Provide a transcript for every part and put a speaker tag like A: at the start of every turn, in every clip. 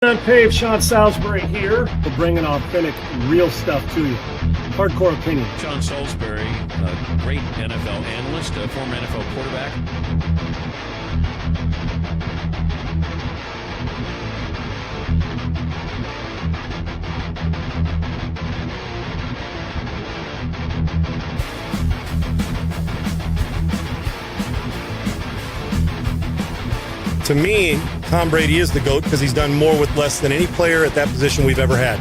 A: UNPAVED, Sean Salisbury here. We're bringing authentic, real stuff to you. Hardcore opinion.
B: Sean Salisbury, a great NFL analyst, a former NFL quarterback.
C: To me, Tom Brady is the GOAT because he's done more with less than any player at that position we've ever had.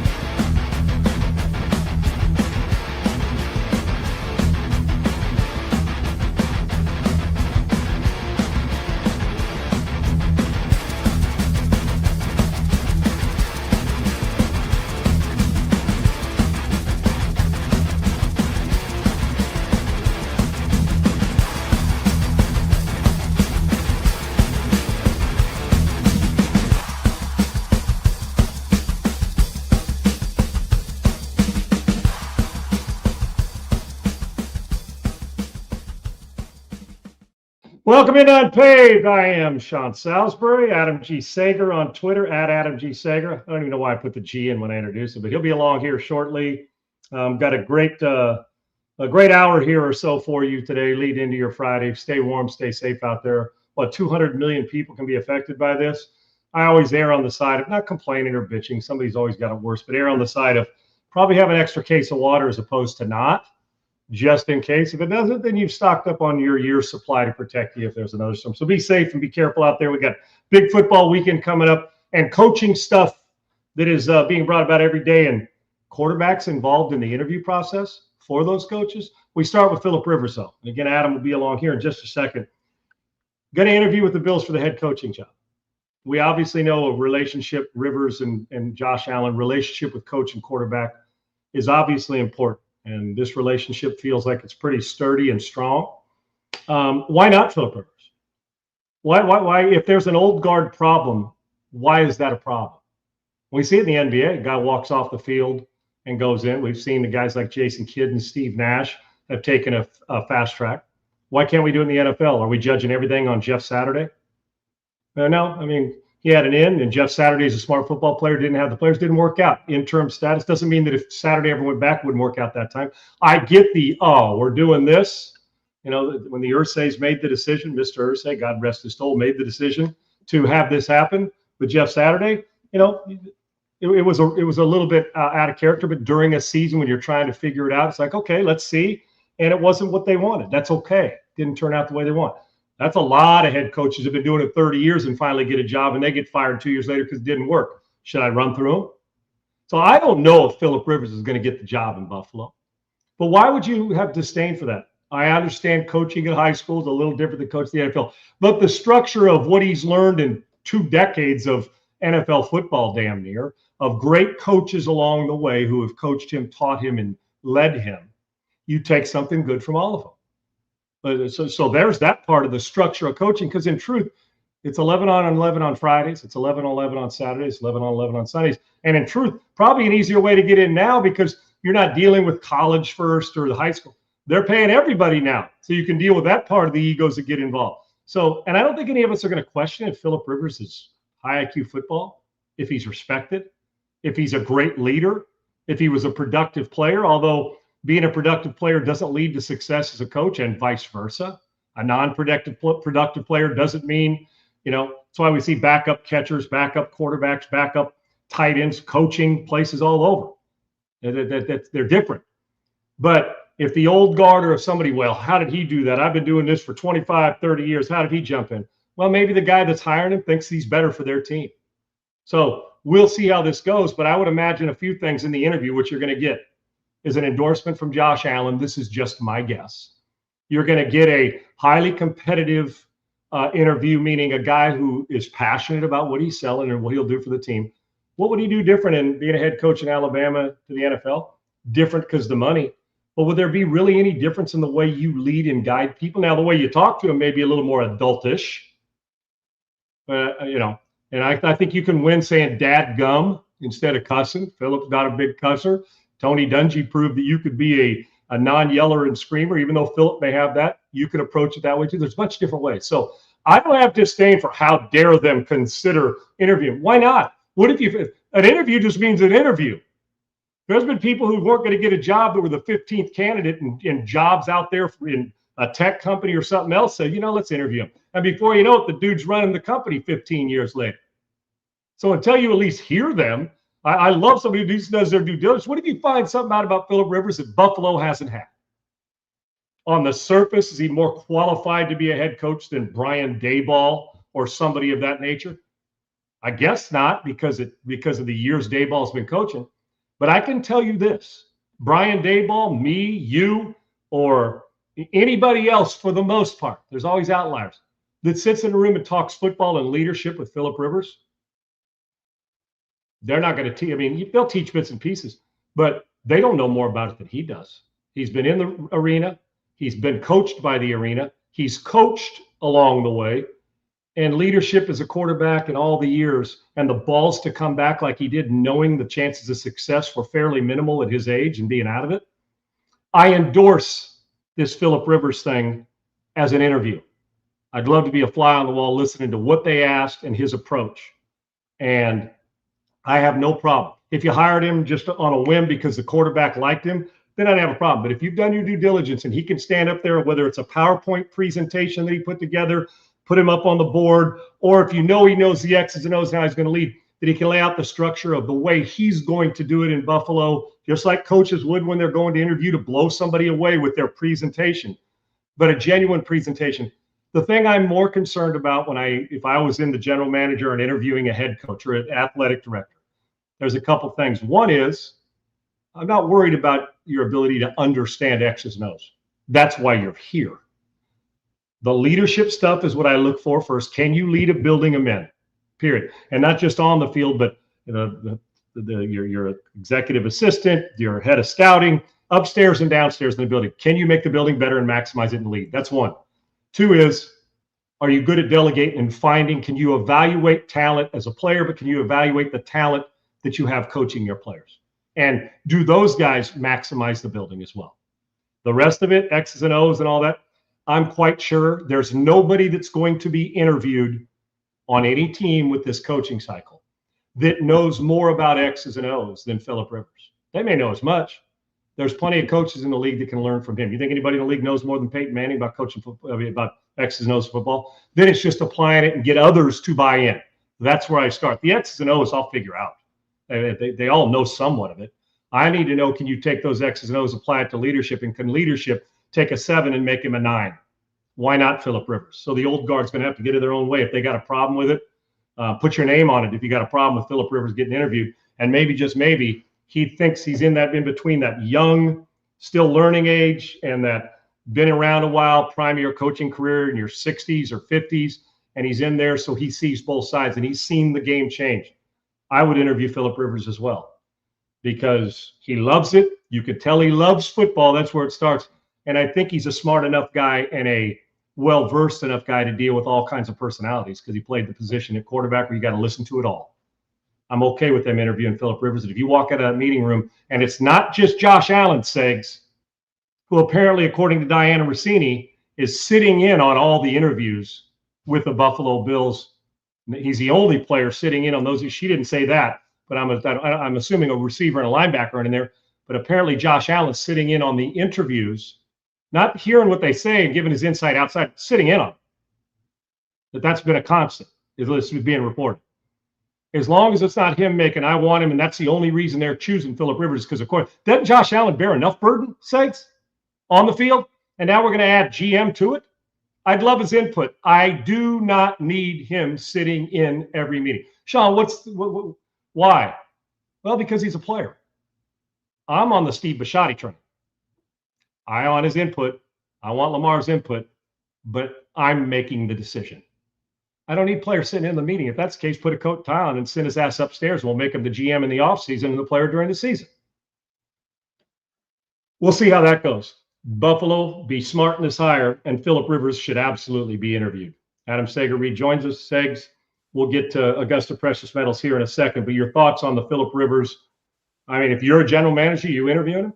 A: Welcome in UNPAVED. I am Sean Salisbury, Adam G. Sager on Twitter, at Adam G. Sager. I don't even know why I put the G in when I introduced him, but he'll be along here shortly. Got a great hour here or so for you today, lead into your Friday. Stay warm, stay safe out there. 200 million people can be affected by this. I always err on the side of not complaining or bitching. Somebody's always got it worse, but err on the side of probably have an extra case of water as opposed to not. Just in case. If it doesn't, then you've stocked up on your year's supply to protect you if there's another storm. So be safe and be careful out there. We got big football weekend coming up and coaching stuff that is being brought about every day, and quarterbacks involved in the interview process for those coaches. We start with Philip Rivers, though. And again, Adam will be along here in just a second. Going to interview with the Bills for the head coaching job. We obviously know a relationship, Rivers and Josh Allen, relationship with coach and quarterback is obviously important. And this relationship feels like it's pretty sturdy and strong. Why not Philip Rivers? Why? If there's an old guard problem, why is that a problem? We see it in the NBA. A guy walks off the field and goes in. We've seen the guys like Jason Kidd and Steve Nash have taken a fast track. Why can't we do it in the NFL? Are we judging everything on Jeff Saturday? No. I mean, he had an in, and Jeff Saturday is a smart football player, didn't have the players, didn't work out. Interim status doesn't mean that if Saturday ever went back, it wouldn't work out that time. I get we're doing this. You know, when the Irsay's made the decision, Mr. Irsay, God rest his soul, made the decision to have this happen with Jeff Saturday. You know, it was a little bit out of character, but during a season when you're trying to figure it out, it's like, okay, let's see. And it wasn't what they wanted. That's okay. Didn't turn out the way they want. That's a lot of head coaches have been doing it 30 years and finally get a job, and they get fired 2 years later because it didn't work. Should I run through them? So I don't know if Philip Rivers is going to get the job in Buffalo. But why would you have disdain for that? I understand coaching in high school is a little different than coaching the NFL. But the structure of what he's learned in 2 decades of NFL football, damn near, of great coaches along the way who have coached him, taught him, and led him, you take something good from all of them. So there's that part of the structure of coaching, because in truth, it's 11 on 11 on Fridays. It's 11 on 11 on Saturdays, 11 on 11 on Sundays. And in truth, probably an easier way to get in now because you're not dealing with college first or the high school. They're paying everybody now. So you can deal with that part of the egos that get involved. So, and I don't think any of us are going to question if Philip Rivers is high IQ football, if he's respected, if he's a great leader, if he was a productive player, although being a productive player doesn't lead to success as a coach, and vice versa. A non-productive productive player doesn't mean, that's why we see backup catchers, backup quarterbacks, backup tight ends, coaching places all over. They're different. But if the old guard or if somebody, well, how did he do that? I've been doing this for 25, 30 years. How did he jump in? Well, maybe the guy that's hiring him thinks he's better for their team. So we'll see how this goes. But I would imagine a few things in the interview, which you're going to get is an endorsement from Josh Allen. This is just my guess. You're going to get a highly competitive interview, meaning a guy who is passionate about what he's selling and what he'll do for the team. What would he do different in being a head coach in Alabama to the NFL? Different because the money. But would there be really any difference in the way you lead and guide people? Now, the way you talk to them may be a little more adultish. And I think you can win saying dad gum instead of cussing. Philip's not a big cusser. Tony Dungy proved that you could be a non-yeller and screamer, even though Philip may have that. You can approach it that way too. There's a bunch of different ways. So I don't have disdain for how dare them consider interviewing. Why not? What if an interview just means an interview? There's been people who weren't going to get a job that were the 15th candidate in jobs out there in a tech company or something else. So, let's interview him. And before you know it, the dude's running the company 15 years later. So until you at least hear them, I love somebody who does their due diligence. What if you find something out about Phillip Rivers that Buffalo hasn't had? On the surface, is he more qualified to be a head coach than Brian Daboll or somebody of that nature? I guess not, because of the years Daboll's been coaching. But I can tell you this: Brian Daboll, me, you, or anybody else, for the most part, there's always outliers, that sits in a room and talks football and leadership with Phillip Rivers, they're not going to teach. I mean, they'll teach bits and pieces, but they don't know more about it than he does. He's been in the arena. He's been coached by the arena. He's coached along the way. And leadership as a quarterback in all the years, and the balls to come back like he did, knowing the chances of success were fairly minimal at his age and being out of it. I endorse this Phillip Rivers thing as an interview. I'd love to be a fly on the wall listening to what they asked and his approach. And I have no problem. If you hired him just on a whim because the quarterback liked him, then I'd have a problem. But if you've done your due diligence and he can stand up there, whether it's a PowerPoint presentation that he put together, put him up on the board, or if he knows the X's and O's and how he's going to lead, that he can lay out the structure of the way he's going to do it in Buffalo, just like coaches would when they're going to interview, to blow somebody away with their presentation, but a genuine presentation. The thing I'm more concerned about if I was in the general manager and interviewing a head coach or an athletic director, there's a couple things. One is, I'm not worried about your ability to understand X's and O's. That's why you're here. The leadership stuff is what I look for first. Can you lead a building of men? Period. And not just on the field, but your executive assistant, your head of scouting, upstairs and downstairs in the building. Can you make the building better and maximize it and lead? That's one. Two is, are you good at delegating and finding? Can you evaluate talent as a player, but can you evaluate the talent that you have coaching your players? And do those guys maximize the building as well? The rest of it, X's and O's and all that, I'm quite sure there's nobody that's going to be interviewed on any team with this coaching cycle that knows more about X's and O's than Phillip Rivers. They may know as much. There's plenty of coaches in the league that can learn from him. You think anybody in the league knows more than Peyton Manning about coaching football, about X's and O's football? Then it's just applying it and get others to buy in. That's where I start. The X's and O's I'll figure out. They all know somewhat of it. I need to know, can you take those X's and O's, apply it to leadership, and can leadership take a 7 and make him a 9? Why not Phillip Rivers? So the old guard's going to have to get it their own way. If they got a problem with it, put your name on it. If you got a problem with Phillip Rivers getting interviewed, and maybe, just maybe, he thinks he's in between that young, still learning age and that been around a while, prime of your coaching career in your 60s or 50s, and he's in there, so he sees both sides and he's seen the game change. I would interview Phillip Rivers as well, because he loves it. You could tell he loves football. That's where it starts. And I think he's a smart enough guy and a well-versed enough guy to deal with all kinds of personalities, because he played the position at quarterback where you got to listen to it all. I'm okay with them interviewing Phillip Rivers. And if you walk out of that meeting room and it's not just Josh Allen, Segs, who apparently, according to Diana Rossini, is sitting in on all the interviews with the Buffalo Bills. He's the only player sitting in on those. She didn't say that, but I'm assuming a receiver and a linebacker are in there. But apparently Josh Allen's sitting in on the interviews, not hearing what they say and giving his insight outside, sitting in on it. That's been a constant, is this being reported. As long as it's not him making, I want him, and that's the only reason they're choosing Phillip Rivers, because, of course, doesn't Josh Allen bear enough burden, Segs, on the field? And now we're going to add GM to it? I'd love his input. I do not need him sitting in every meeting. Sean, why? Well, because he's a player. I'm on the Steve Bisciotti train. I want his input. I want Lamar's input, but I'm making the decision. I don't need players sitting in the meeting. If that's the case, put a coat tie on and send his ass upstairs. We'll make him the GM in the offseason and the player during the season. We'll see how that goes. Buffalo, be smart in this hire, and Phillip Rivers should absolutely be interviewed. Adam Sager rejoins us. Segs, we'll get to Augusta Precious Metals here in a second, but your thoughts on the Phillip Rivers? I mean, if you're a general manager, you interviewing him?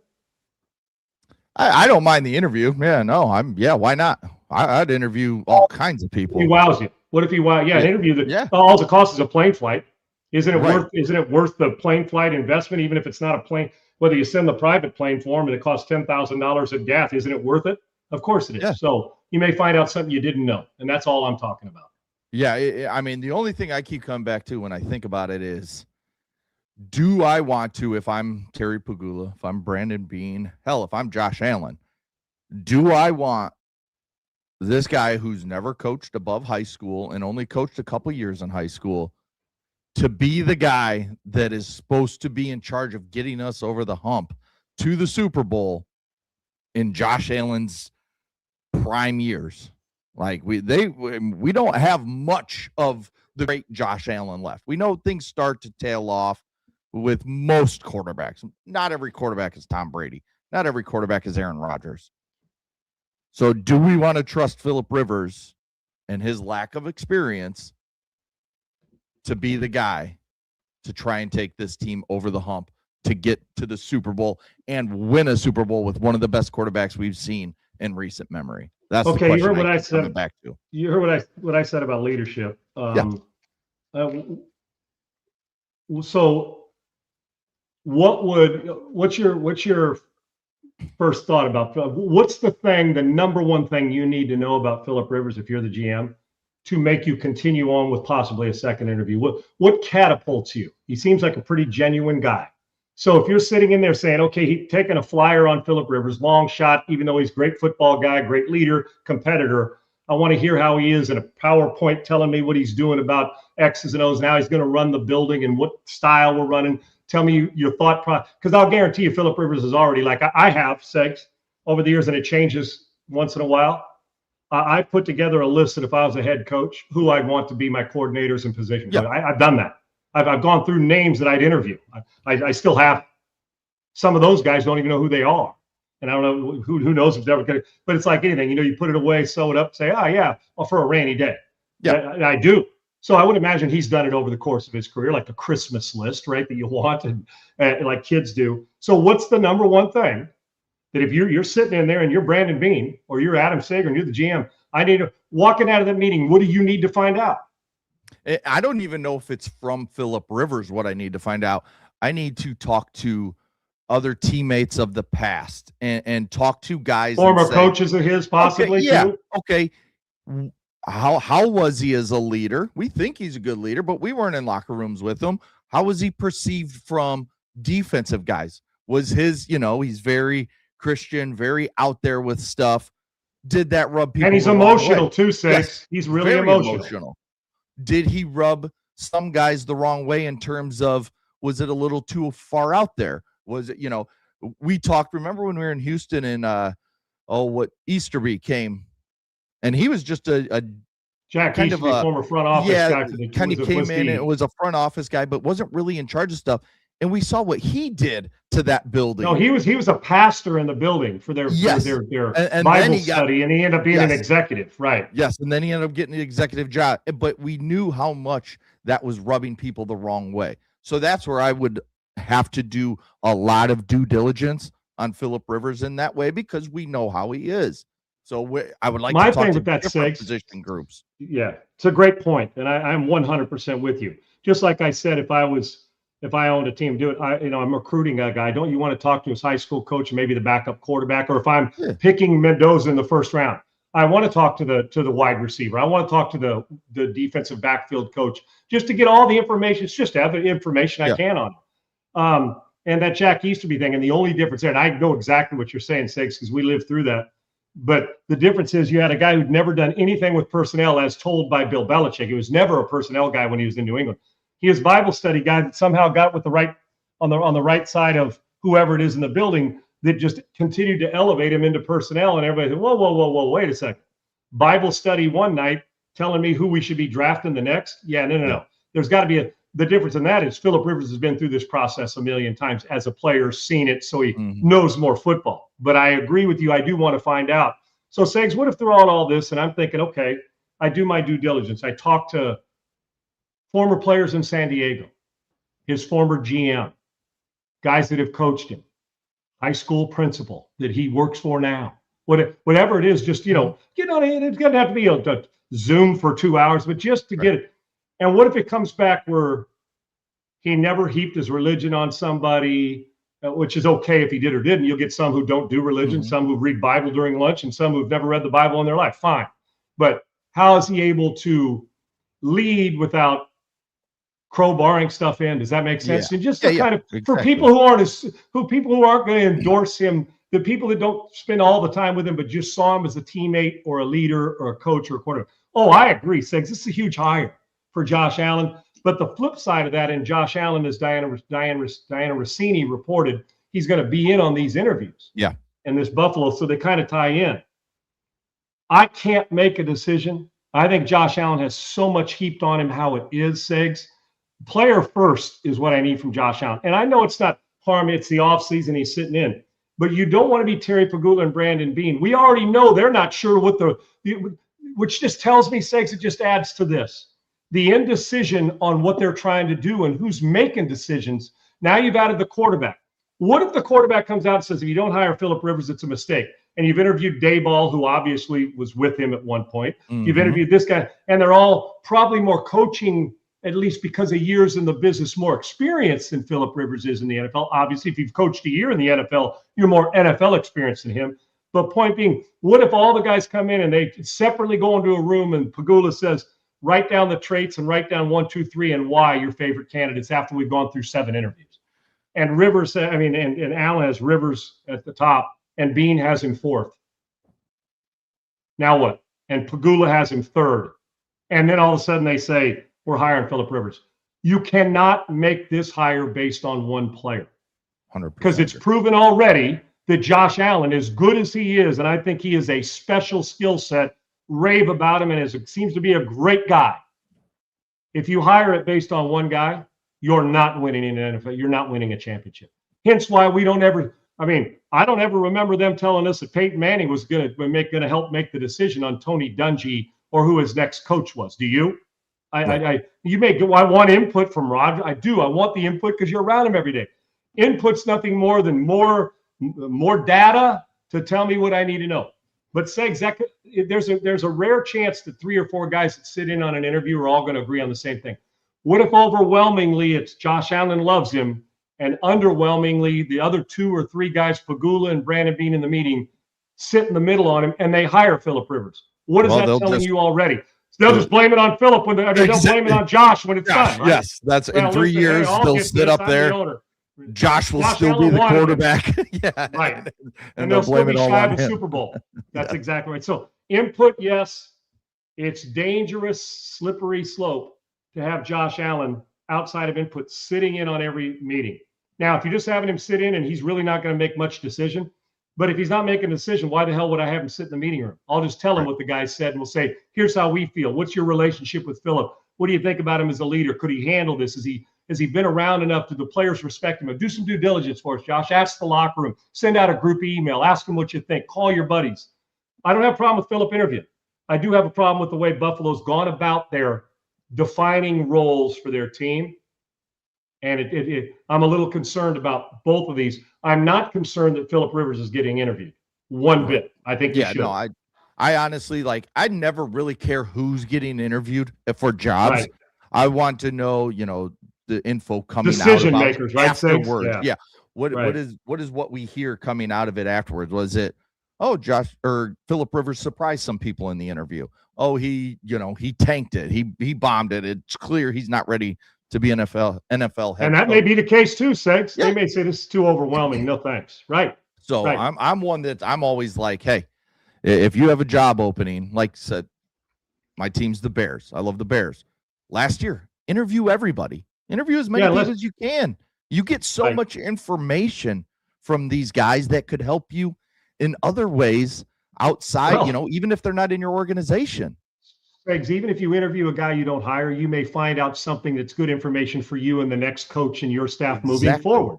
D: I don't mind the interview. Why not? I'd interview all kinds of people.
A: He wows you. What if he wows? Yeah, an interview that all it costs is a plane flight. Isn't it
D: Right.
A: worth the plane flight investment, even if it's not a plane? Whether you send the private plane for him and it costs $10,000 at gas, isn't it worth it? Of course it is.
D: Yeah.
A: So you may find out something you didn't know, and that's all I'm talking about.
D: Yeah. I mean, the only thing I keep coming back to when I think about it is, do I want to, if I'm Terry Pagula, if I'm Brandon Beane, hell, if I'm Josh Allen, do I want this guy who's never coached above high school and only coached a couple years in high school to be the guy that is supposed to be in charge of getting us over the hump to the Super Bowl in Josh Allen's prime years? Like we don't have much of the great Josh Allen left. We know things start to tail off with most quarterbacks. Not every quarterback is Tom Brady. Not every quarterback is Aaron Rodgers. So do we want to trust Phillip Rivers and his lack of experience to be the guy to try and take this team over the hump to get to the Super Bowl and win a Super Bowl with one of the best quarterbacks we've seen in recent memory? That's
A: okay. You heard what I said.
D: Back to.
A: You heard what I said about leadership. So, what's your first thought about what's the number one thing you need to know about Phillip Rivers if you're the GM to make you continue on with possibly a second interview? What catapults you? He seems like a pretty genuine guy. So if you're sitting in there saying, okay, he's taking a flyer on Phillip Rivers, long shot, even though he's a great football guy, great leader, competitor, I want to hear how he is in a PowerPoint telling me what he's doing about X's and O's. Now he's going to run the building and what style we're running. Tell me your thought process, because I'll guarantee you Phillip Rivers is already, like I have, Segs, over the years, and it changes once in a while. I put together a list that if I was a head coach, who I'd want to be my coordinators and position.
D: Yeah.
A: I've done that. I've gone through names that I'd interview. I still have. Some of those guys don't even know who they are. And I don't know who knows if they're ever going to, but it's like anything, you put it away, sew it up, say, oh yeah, well, for a rainy day.
D: Yeah,
A: I do. So I would imagine he's done it over the course of his career, like the Christmas list, right, that you want, and like kids do. So what's the number one thing that if you're sitting in there and you're Brandon Beane or you're Adam Sager and you're the GM, I need to, walking out of that meeting, what do you need to find out?
D: I don't even know if it's from Phillip Rivers what I need to find out. I need to talk to other teammates of the past and talk to guys,
A: former coaches of his, possibly.
D: Okay, yeah,
A: too.
D: Okay. How was he as a leader? We think he's a good leader, but we weren't in locker rooms with him. How was he perceived from defensive guys? Was his, he's very Christian, very out there with stuff. Did that rub people?
A: And he's emotional too, Six.
D: Yes,
A: he's really emotional.
D: Did he rub some guys the wrong way in terms of, was it a little too far out there? Was it, we talked, remember when we were in Houston and Easterby came, and he was just a
A: Jack kind Easterby, of a former front office guy for the
D: kind of came in and was a front office guy, but wasn't really in charge of stuff. And we saw what he did to that building.
A: No, he was a pastor in the building for their Bible study, and he ended up being an executive, right?
D: Yes, and then he ended up getting the executive job. But we knew how much that was rubbing people the wrong way. So that's where I would have to do a lot of due diligence on Phillip Rivers in that way, because we know how he is. So I would like to talk to different position groups.
A: Yeah, it's a great point, and I'm 100% with you. Just like I said, if I owned a team, do it. I'm recruiting a guy. Don't you want to talk to his high school coach, maybe the backup quarterback, or if I'm picking Mendoza in the first round, I want to talk to the wide receiver. I want to talk to the defensive backfield coach just to get all the information. It's just to have the information I can on him. And that Jack Easterby thing, and the only difference there, and I know exactly what you're saying, Segs, because we lived through that. But the difference is you had a guy who'd never done anything with personnel as told by Bill Belichick. He was never a personnel guy when he was in New England. He was a Bible study guy that somehow got with on the right side of whoever it is in the building that just continued to elevate him into personnel. And everybody said, whoa, wait a second. Bible study one night telling me who we should be drafting the next? Yeah, no. There's got to be the difference in that is Phillip Rivers has been through this process a million times as a player, seen it, so he knows more football. But I agree with you. I do want to find out. So, Segs, what if they're on all this and I'm thinking, okay, I do my due diligence. I talk to former players in San Diego, his former GM, guys that have coached him, high school principal that he works for now. Whatever it is, just, get on it. It's going to have to be a Zoom for 2 hours, but just to get it. And what if it comes back where He never heaped his religion on somebody, which is okay if he did or didn't. You'll get some who don't do religion, some who read Bible during lunch, and some who've never read the Bible in their life. Fine. But how is he able to lead without crowbarring stuff in? Does that make sense? And just to kind of, for people who aren't going to endorse him, the people that don't spend all the time with him, but just saw him as a teammate or a leader or a coach or a quarterback. Oh, I agree, Segs. This is a huge hire for Josh Allen. But the flip side of that, and Josh Allen, as Diana Rossini reported, he's going to be in on these interviews.
D: Yeah.
A: And this Buffalo, so they kind of tie in. I can't make a decision. I think Josh Allen has so much heaped on him how it is, Segs. Player first is what I need from Josh Allen. And I know it's not harm, it's the offseason, he's sitting in. But you don't want to be Terry Pegula and Brandon Beane. We already know they're not sure what which just tells me, Segs, it just adds to this. The indecision on what they're trying to do and who's making decisions. Now you've added the quarterback. What if the quarterback comes out and says, if you don't hire Phillip Rivers, it's a mistake? And you've interviewed Dayball, who obviously was with him at one point. You've interviewed this guy, and they're all probably more coaching, at least because of years in the business, more experienced than Phillip Rivers is in the NFL. Obviously, if you've coached a year in the NFL, you're more NFL experienced than him. But point being, what if all the guys come in and they separately go into a room and Pegula says, write down the traits and write down 1, 2, 3 and why your favorite candidates after we've gone through 7 interviews. And Rivers, and Allen has Rivers at the top and Beane has him 4th. Now what? And Pegula has him 3rd. And then all of a sudden they say, we're hiring Phillip Rivers. You cannot make this hire based on one player.
D: 100%.
A: Because it's proven already that Josh Allen, as good as he is, and I think he is a special skill set, rave about him, and seems to be a great guy. If you hire it based on one guy, you're not winning in the NFL. You're not winning a championship. Hence why we don't ever, I don't ever remember them telling us that Peyton Manning was going to help make the decision on Tony Dungy or who his next coach was. Do you? I want input from Roger. I do. I want the input because you're around him every day. Input's nothing more than more data to tell me what I need to know. But Segs, there's a rare chance that 3 or 4 guys that sit in on an interview are all going to agree on the same thing. What if overwhelmingly it's Josh Allen loves him, and underwhelmingly the other 2 or 3 guys, Pegula and Brandon Beane in the meeting, sit in the middle on him and they hire Phillip Rivers? What is that telling you already? They'll just blame it on Phillip they'll blame it on Josh when it's done. Right?
D: Yes, that's in 3 years they'll sit up there. Josh will still be the quarterback. Yeah.
A: Right. And they'll still be shy of a Super Bowl. That's exactly right. So input, yes. It's dangerous, slippery slope to have Josh Allen outside of input sitting in on every meeting. Now, if you're just having him sit in and he's really not going to make much decision, but if he's not making a decision, why the hell would I have him sit in the meeting room? I'll just tell him what the guy said and we'll say, here's how we feel. What's your relationship with Phillip? What do you think about him as a leader? Could he handle this? Has he been around enough to the players respect him? Do some due diligence for us, Josh. Ask the locker room. Send out a group email. Ask them what you think. Call your buddies. I don't have a problem with Phillip interviewing. I do have a problem with the way Buffalo's gone about their defining roles for their team. And I'm a little concerned about both of these. I'm not concerned that Phillip Rivers is getting interviewed one bit. I think he should.
D: No, I honestly, I never really care who's getting interviewed for jobs. Right. I want to know, the info coming
A: decision
D: out
A: makers, right?
D: Afterwards. Yeah. What is what we hear coming out of it afterwards? Was it, Josh or Phillip Rivers surprised some people in the interview? Oh, he tanked it. He bombed it. It's clear he's not ready to be NFL head coach.
A: And that may be the case too, Segs. Yeah. They may say this is too overwhelming. No thanks. Right.
D: So I'm one that I'm always like, hey, if you have a job opening, like I said, my team's the Bears. I love the Bears. Last year, interview everybody. Interview as many people as you can. You get so much information from these guys that could help you in other ways outside, even if they're not in your organization.
A: Segs, even if you interview a guy you don't hire, you may find out something that's good information for you and the next coach and your staff moving forward.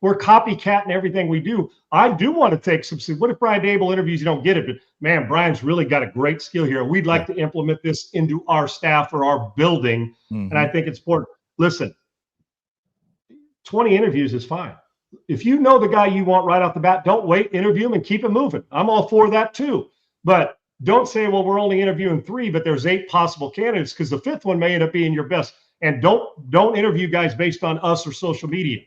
A: We're copycatting everything we do. I do want to take some. What if Brian Daboll interviews, you don't get it, but man, Brian's really got a great skill here. We'd like to implement this into our staff or our building. And I think it's important. Listen, 20 interviews is fine. If you know the guy you want right off the bat, don't wait, interview him and keep it moving. I'm all for that too. But don't say, well, we're only interviewing 3, but there's 8 possible candidates because the 5th one may end up being your best. And don't interview guys based on us or social media.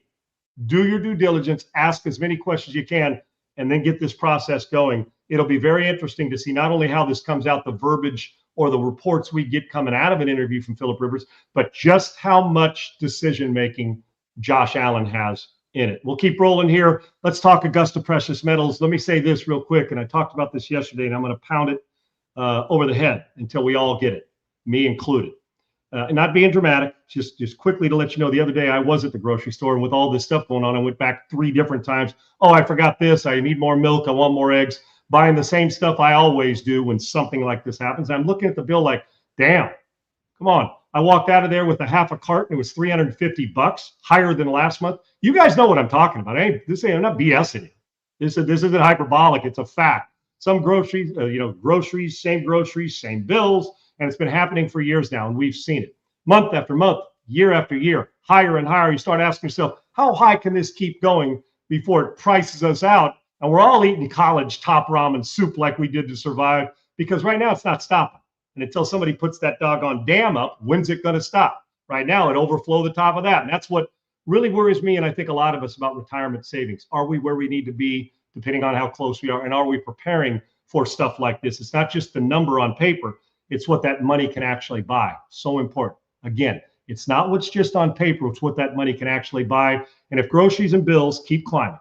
A: Do your due diligence, ask as many questions you can, and then get this process going. It'll be very interesting to see not only how this comes out, the verbiage or the reports we get coming out of an interview from Philip Rivers, but just how much decision-making Josh Allen has in it. We'll keep rolling here. Let's talk Augusta Precious Metals. Let me say this real quick, and I talked about this yesterday, and I'm going to pound it over the head until we all get it, me included. Not being dramatic, just quickly to let you know, the other day I was at the grocery store, and with all this stuff going on, I went back 3 different times. Oh, I forgot this. I need more milk. I want more eggs. Buying the same stuff I always do when something like this happens. I'm looking at the bill like, damn, come on. I walked out of there with a half a carton. It was $350, higher than last month. You guys know what I'm talking about. I'm not BSing it. This isn't hyperbolic. It's a fact. Some groceries, groceries, same bills. And it's been happening for years now, and we've seen it. Month after month, year after year, higher and higher. You start asking yourself, how high can this keep going before it prices us out? And we're all eating college top ramen soup like we did to survive, because right now it's not stopping. And until somebody puts that doggone dam up, when's it going to stop? Right now, it overflow the top of that. And that's what really worries me, and I think a lot of us, about retirement savings. Are we where we need to be, depending on how close we are? And are we preparing for stuff like this? It's not just the number on paper. It's what that money can actually buy. So important. Again, it's not what's just on paper. It's what that money can actually buy. And if groceries and bills keep climbing,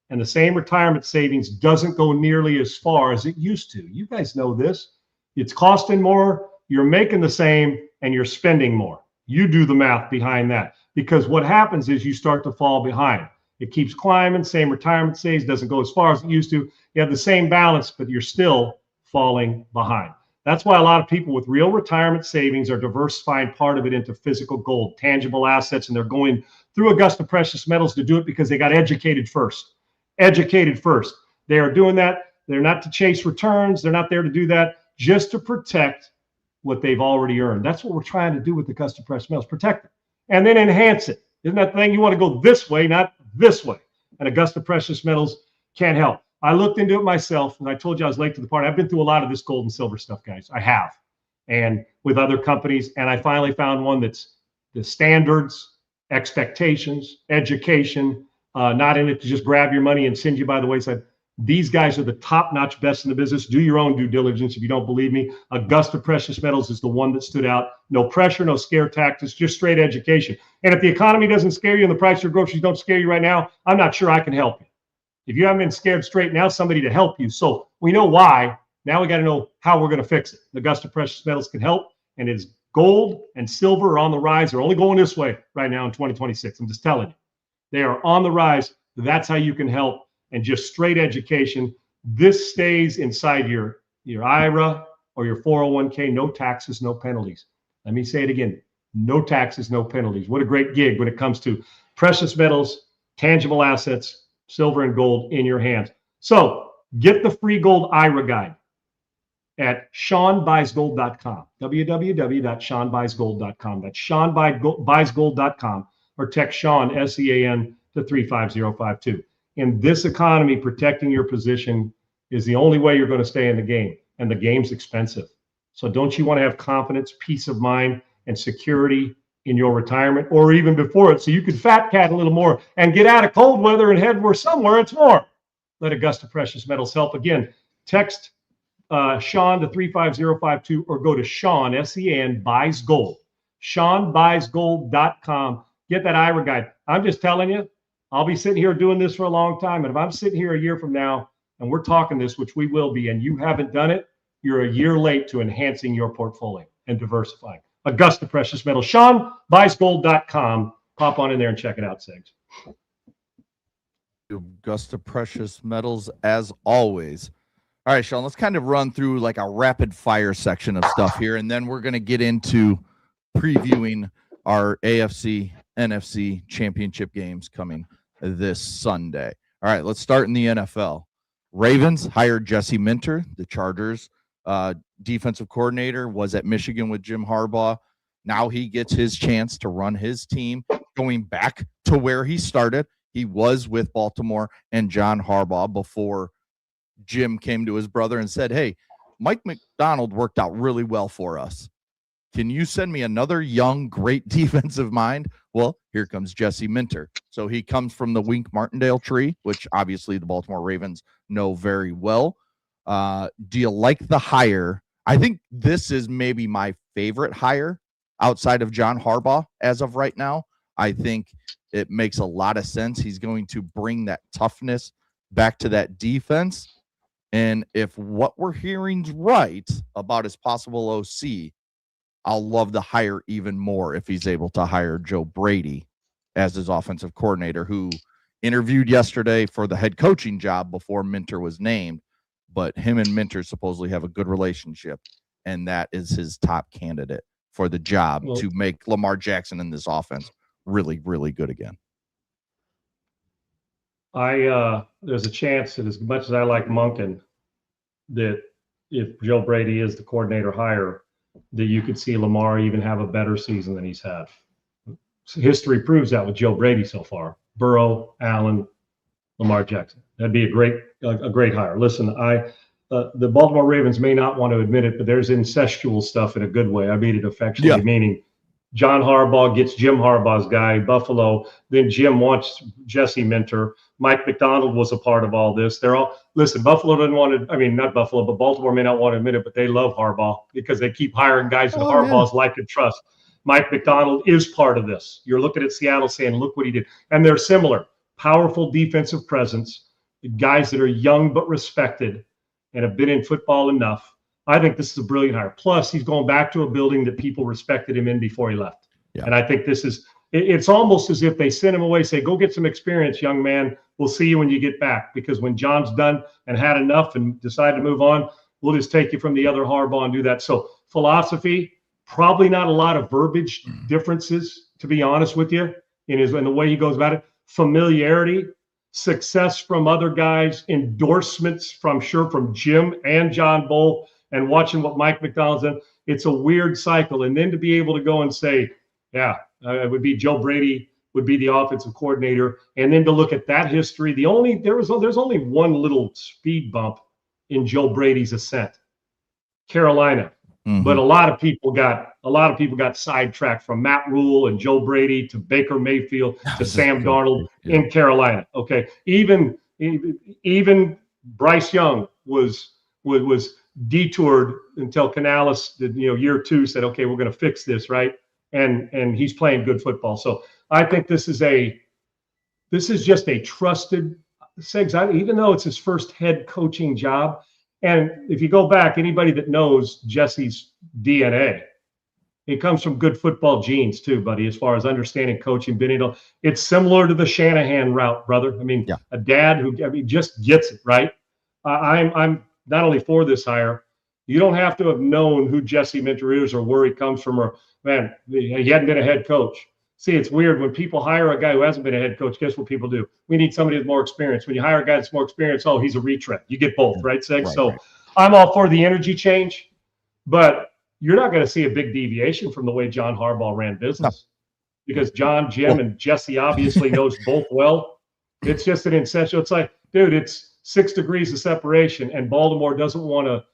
A: and the same retirement savings doesn't go nearly as far as it used to, you guys know this. It's costing more, you're making the same, and you're spending more. You do the math behind that. Because what happens is you start to fall behind. It keeps climbing, same retirement savings, doesn't go as far as it used to. You have the same balance, but you're still falling behind. That's why a lot of people with real retirement savings are diversifying part of it into physical gold, tangible assets, and they're going through Augusta Precious Metals to do it because they got educated first. Educated first. They are doing that. They're not to chase returns. They're not there to do that, just to protect what they've already earned. That's what we're trying to do with Augusta Precious Metals, protect it, and then enhance it. Isn't that the thing? You want to go this way, not this way. And Augusta Precious Metals can help. I looked into it myself, and I told you I was late to the party. I've been through a lot of this gold and silver stuff, guys. I have. And with other companies, and I finally found one that's the standards, expectations, education, not in it to just grab your money and send you by the wayside. These guys are the top-notch best in the business. Do your own due diligence if you don't believe me. Augusta Precious Metals is the one that stood out. No pressure, no scare tactics, just straight education. And if the economy doesn't scare you and the price of your groceries don't scare you right now, I'm not sure I can help you. If you haven't been scared straight, now somebody to help you. So we know why. Now we got to know how we're going to fix it. Augusta Precious Metals can help, and it's gold and silver are on the rise. They're only going this way right now in 2026. I'm just telling you. They are on the rise. That's how you can help. And just straight education. This stays inside your IRA or your 401k. No taxes, no penalties. Let me say it again. No taxes, no penalties. What a great gig when it comes to precious metals, tangible assets, silver and gold in your hands. So get the free gold IRA guide at SeanBuysGold.com, www.SeanBuysGold.com. That's SeanBuysGold.com, or text Sean, S-E-A-N, to 35052. In this economy, protecting your position is the only way you're going to stay in the game, and the game's expensive. So don't you want to have confidence, peace of mind, and security in your retirement, or even before it, so you can fat cat a little more and get out of cold weather and head where somewhere it's warm? Let Augusta Precious Metals help. Again, text Sean to 35052, or go to Sean, S-E-N, Buys Gold, SeanBuysGold.com. Get that IRA guide. I'm just telling you, I'll be sitting here doing this for a long time. And if I'm sitting here a year from now and we're talking this, which we will be, and you haven't done it, you're a year late to enhancing your portfolio and diversifying. Augusta Precious Metals, SeanBuysGold.com. Pop on in there and check it out, Segs.
D: Augusta Precious Metals, as always. All right, Sean, let's kind of run through like a rapid fire section of stuff here, and then we're going to get into previewing our AFC, NFC championship games coming this Sunday. All right, let's start in the NFL. Ravens hired Jesse Minter, the Chargers defensive coordinator, was at Michigan with Jim Harbaugh. Now he gets his chance to run his team, going back to where he started. He was with Baltimore and John Harbaugh before Jim came to his brother and said, hey, Mike McDonald worked out really well for us. can you send me another young, great defensive mind? Well, here comes Jesse Minter. So he comes from the Wink Martindale tree, which obviously the Baltimore Ravens know very well. Do you like the hire? I think this is maybe my favorite hire outside of John Harbaugh as of right now. I think it makes a lot of sense. He's going to bring that toughness back to that defense. And if what we're hearing's right about his possible OC, I'll love the hire even more if he's able to hire Joe Brady as his offensive coordinator, who interviewed yesterday for the head coaching job before Minter was named. But him and Minter supposedly have a good relationship, and that is his top candidate for the job to make Lamar Jackson in this offense really, really good again.
A: There's a chance that as much as I like Monken, that if Joe Brady is the coordinator hire, that you could see Lamar even have a better season than he's had. History proves that with Joe Brady so far. Burrow, Allen, Lamar Jackson. That'd be a great hire. Listen, the Baltimore Ravens may not want to admit it, but there's incestual stuff in a good way. I mean it affectionately, meaning John Harbaugh gets Jim Harbaugh's guy, Buffalo. Then Jim wants Jesse Minter. Mike McDonald was a part of all this. Buffalo doesn't want to, not Buffalo, but Baltimore may not want to admit it, but they love Harbaugh because they keep hiring guys that Harbaugh's like and trust. Mike McDonald is part of this. You're looking at Seattle saying, look what he did. And they're similar. Powerful defensive presence, guys that are young but respected and have been in football enough. I think this is a brilliant hire. Plus, he's going back to a building that people respected him in before he left. Yeah. And I think it's almost as if they sent him away, say, go get some experience, young man. We'll see you when you get back. Because when John's done and had enough and decided to move on, we'll just take you from the other Harbaugh and do that. So philosophy, probably not a lot of verbiage differences, to be honest with you, in the way he goes about it. Familiarity, success from other guys, endorsements from Jim and John both, and watching what Mike McDonald's done. It's a weird cycle. And then to be able to go and say, it would be Joe Brady would be the offensive coordinator. And then to look at that history, there's only one little speed bump in Joe Brady's ascent, Carolina. Mm-hmm. But a lot of people got sidetracked from Matt Rule and Joe Brady to Baker Mayfield to Sam Darnold in Carolina. Okay, even Bryce Young was detoured until Canales, year 2 said, okay, we're going to fix this, right? And he's playing good football. So I think this is just a trusted Segs, even though it's his first head coaching job. And if you go back, anybody that knows Jesse's DNA, it comes from good football genes too, buddy, as far as understanding coaching. It's similar to the Shanahan route, brother. A dad who just gets it, right? I'm not only for this hire, you don't have to have known who Jesse Minter is or where he comes from, or, man, he hadn't been a head coach. See, it's weird when people hire a guy who hasn't been a head coach. Guess what people do? We need somebody with more experience. When you hire a guy that's more experienced, he's a retread. You get both, right, Seg? Right. I'm all for the energy change, but you're not going to see a big deviation from the way John Harbaugh ran business, because John, Jim, and Jesse obviously knows both well. It's just an incestual. It's like, dude, it's 6 degrees of separation, and Baltimore doesn't want to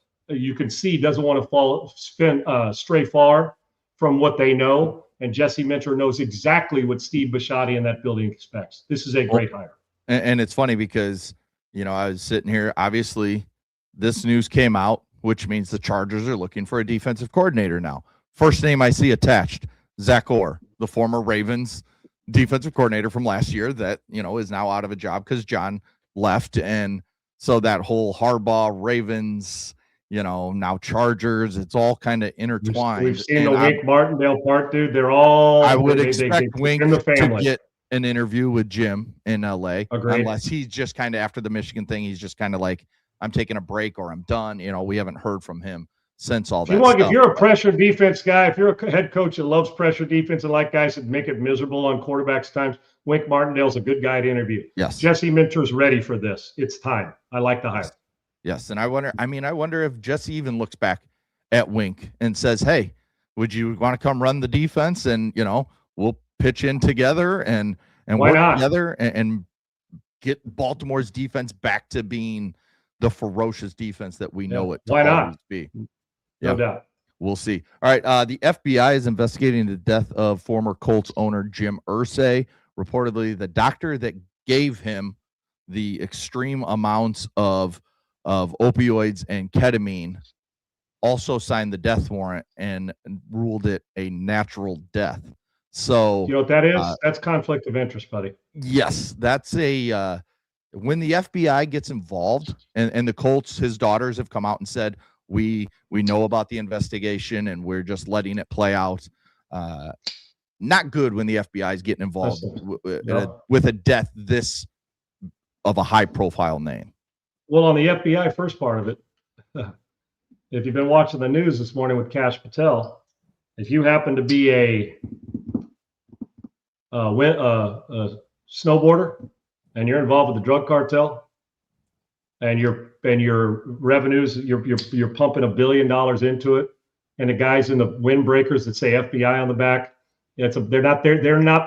A: stray far from what they know. And Jesse Minter knows exactly what Steve Bisciotti in that building expects. This is a great hire.
D: And it's funny because, I was sitting here, obviously this news came out, which means the Chargers are looking for a defensive coordinator now. First name I see attached, Zach Orr, the former Ravens defensive coordinator from last year that, is now out of a job because John left. And so that whole Harbaugh, Ravens, now Chargers, it's all kind of intertwined.
A: We've seen the Wink Martindale part, dude. They're all.
D: I would expect Wink to get an interview with Jim in LA. Agreed. Unless he's just kind of, after the Michigan thing, he's just kind of like, I'm taking a break or I'm done. We haven't heard from him since all that stuff.
A: If you're a pressure defense guy, if you're a head coach that loves pressure defense and like guys that make it miserable on quarterbacks times, Wink Martindale's a good guy to interview.
D: Yes.
A: Jesse Minter's ready for this. It's time. I like the hire.
D: Yes, and I wonder if Jesse even looks back at Wink and says, hey, would you want to come run the defense? And, we'll pitch in together and work together and get Baltimore's defense back to being the ferocious defense that we know it to always be.
A: No doubt.
D: we'll see. All right. The FBI is investigating the death of former Colts owner Jim Irsay. Reportedly, the doctor that gave him the extreme amounts of opioids and ketamine also signed the death warrant and ruled it a natural death. So
A: you know what that is? That's conflict of interest, buddy.
D: Yes, that's a when the FBI gets involved, and the Colts, his daughters have come out and said, we know about the investigation and we're just letting it play out. Not good when the FBI is getting involved with a death this of a high profile name.
A: Well, on the FBI first part of it, if you've been watching the news this morning with Kash Patel, if you happen to be a snowboarder and you're involved with the drug cartel and your revenues, you're pumping $1 billion into it, and the guys in the windbreakers that say FBI on the back, they're not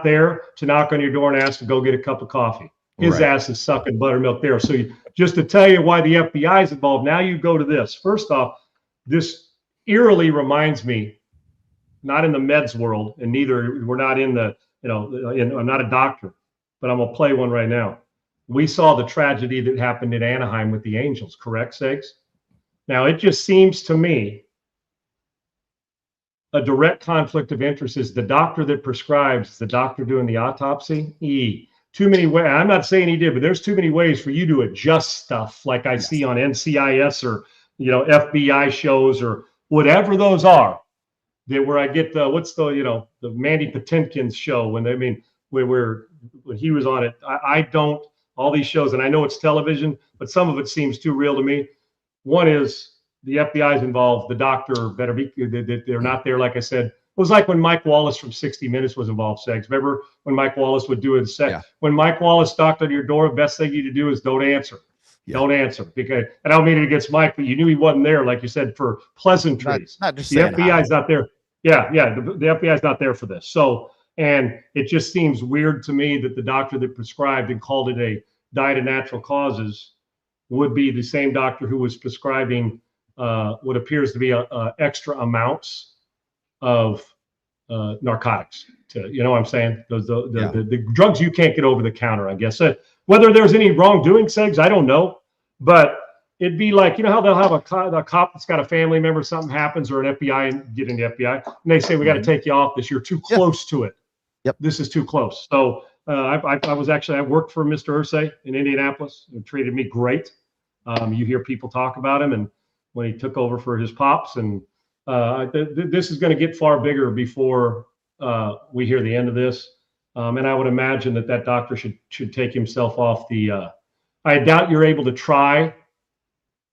A: there to knock on your door and ask to go get a cup of coffee. His ass is sucking buttermilk there. So just to tell you why the FBI is involved, now you go to this. First off, this eerily reminds me, not in the meds world, and we're not in the, I'm not a doctor, but I'm gonna play one right now. We saw the tragedy that happened in Anaheim with the Angels, correct, Segs? Now it just seems to me a direct conflict of interest is the doctor that prescribes, the doctor doing the autopsy. Too many ways. I'm not saying he did, but there's too many ways for you to adjust stuff like I see on NCIS or FBI shows or whatever those are. Where I get the Mandy Patinkin's show when he was on it. I don't, all these shows, and I know it's television, but some of it seems too real to me. One is the FBI's involved. The doctor better be, they're not there. Like I said, it was like when Mike Wallace from 60 Minutes was involved, Segs. Remember when Mike Wallace would do it? When Mike Wallace knocked on your door, the best thing you to do is don't answer. Yeah. Don't answer, because I don't mean it against Mike, but you knew he wasn't there, like you said, for pleasantries.
D: Not just
A: the FBI's not there. Yeah, the FBI's not there for this. So, and it just seems weird to me that the doctor that prescribed and called it a diet of natural causes would be the same doctor who was prescribing what appears to be extra amounts of narcotics. You know what I'm saying? The drugs you can't get over the counter, I guess. Whether there's any wrongdoing, Segs, I don't know. But it'd be like, how they'll have a cop that's got a family member, something happens, or an FBI, and get in the FBI, and they say, we got to take you off this. You're too close to it.
D: Yep.
A: This is too close. So I worked for Mr. Irsay in Indianapolis. He treated me great. You hear people talk about him, and when he took over for his pops, and this is going to get far bigger before we hear the end of this. And I would imagine that doctor should take himself off the. I doubt you're able to try,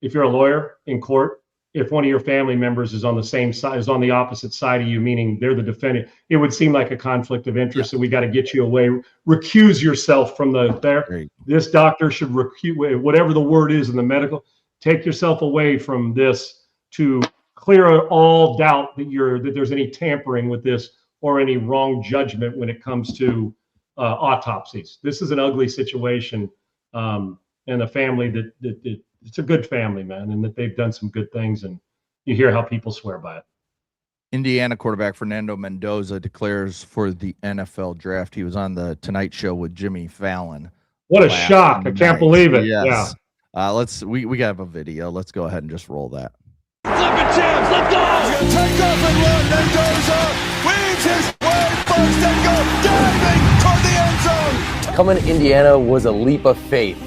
A: if you're a lawyer in court, if one of your family members is on the same side, is on the opposite side of you, meaning they're the defendant. It would seem like a conflict of interest, so we got to get you away. Recuse yourself from there. Great. This doctor should recuse, whatever the word is in the medical. Take yourself away from this to clear all doubt that there's any tampering with this or any wrong judgment when it comes to autopsies. This is an ugly situation, and a family that it's a good family, man, and that they've done some good things, and you hear how people swear by it.
D: Indiana quarterback Fernando Mendoza declares for the NFL draft. He was on the Tonight Show with Jimmy Fallon.
A: What a shock. I can't believe it. Yes.
D: Yeah. We got a video. Let's go ahead and just roll that.
E: Flipping jams, let's go! He's going to take off and run. Mendoza weaves his way first and goes diving toward the end zone.
F: Coming to Indiana was a leap of faith.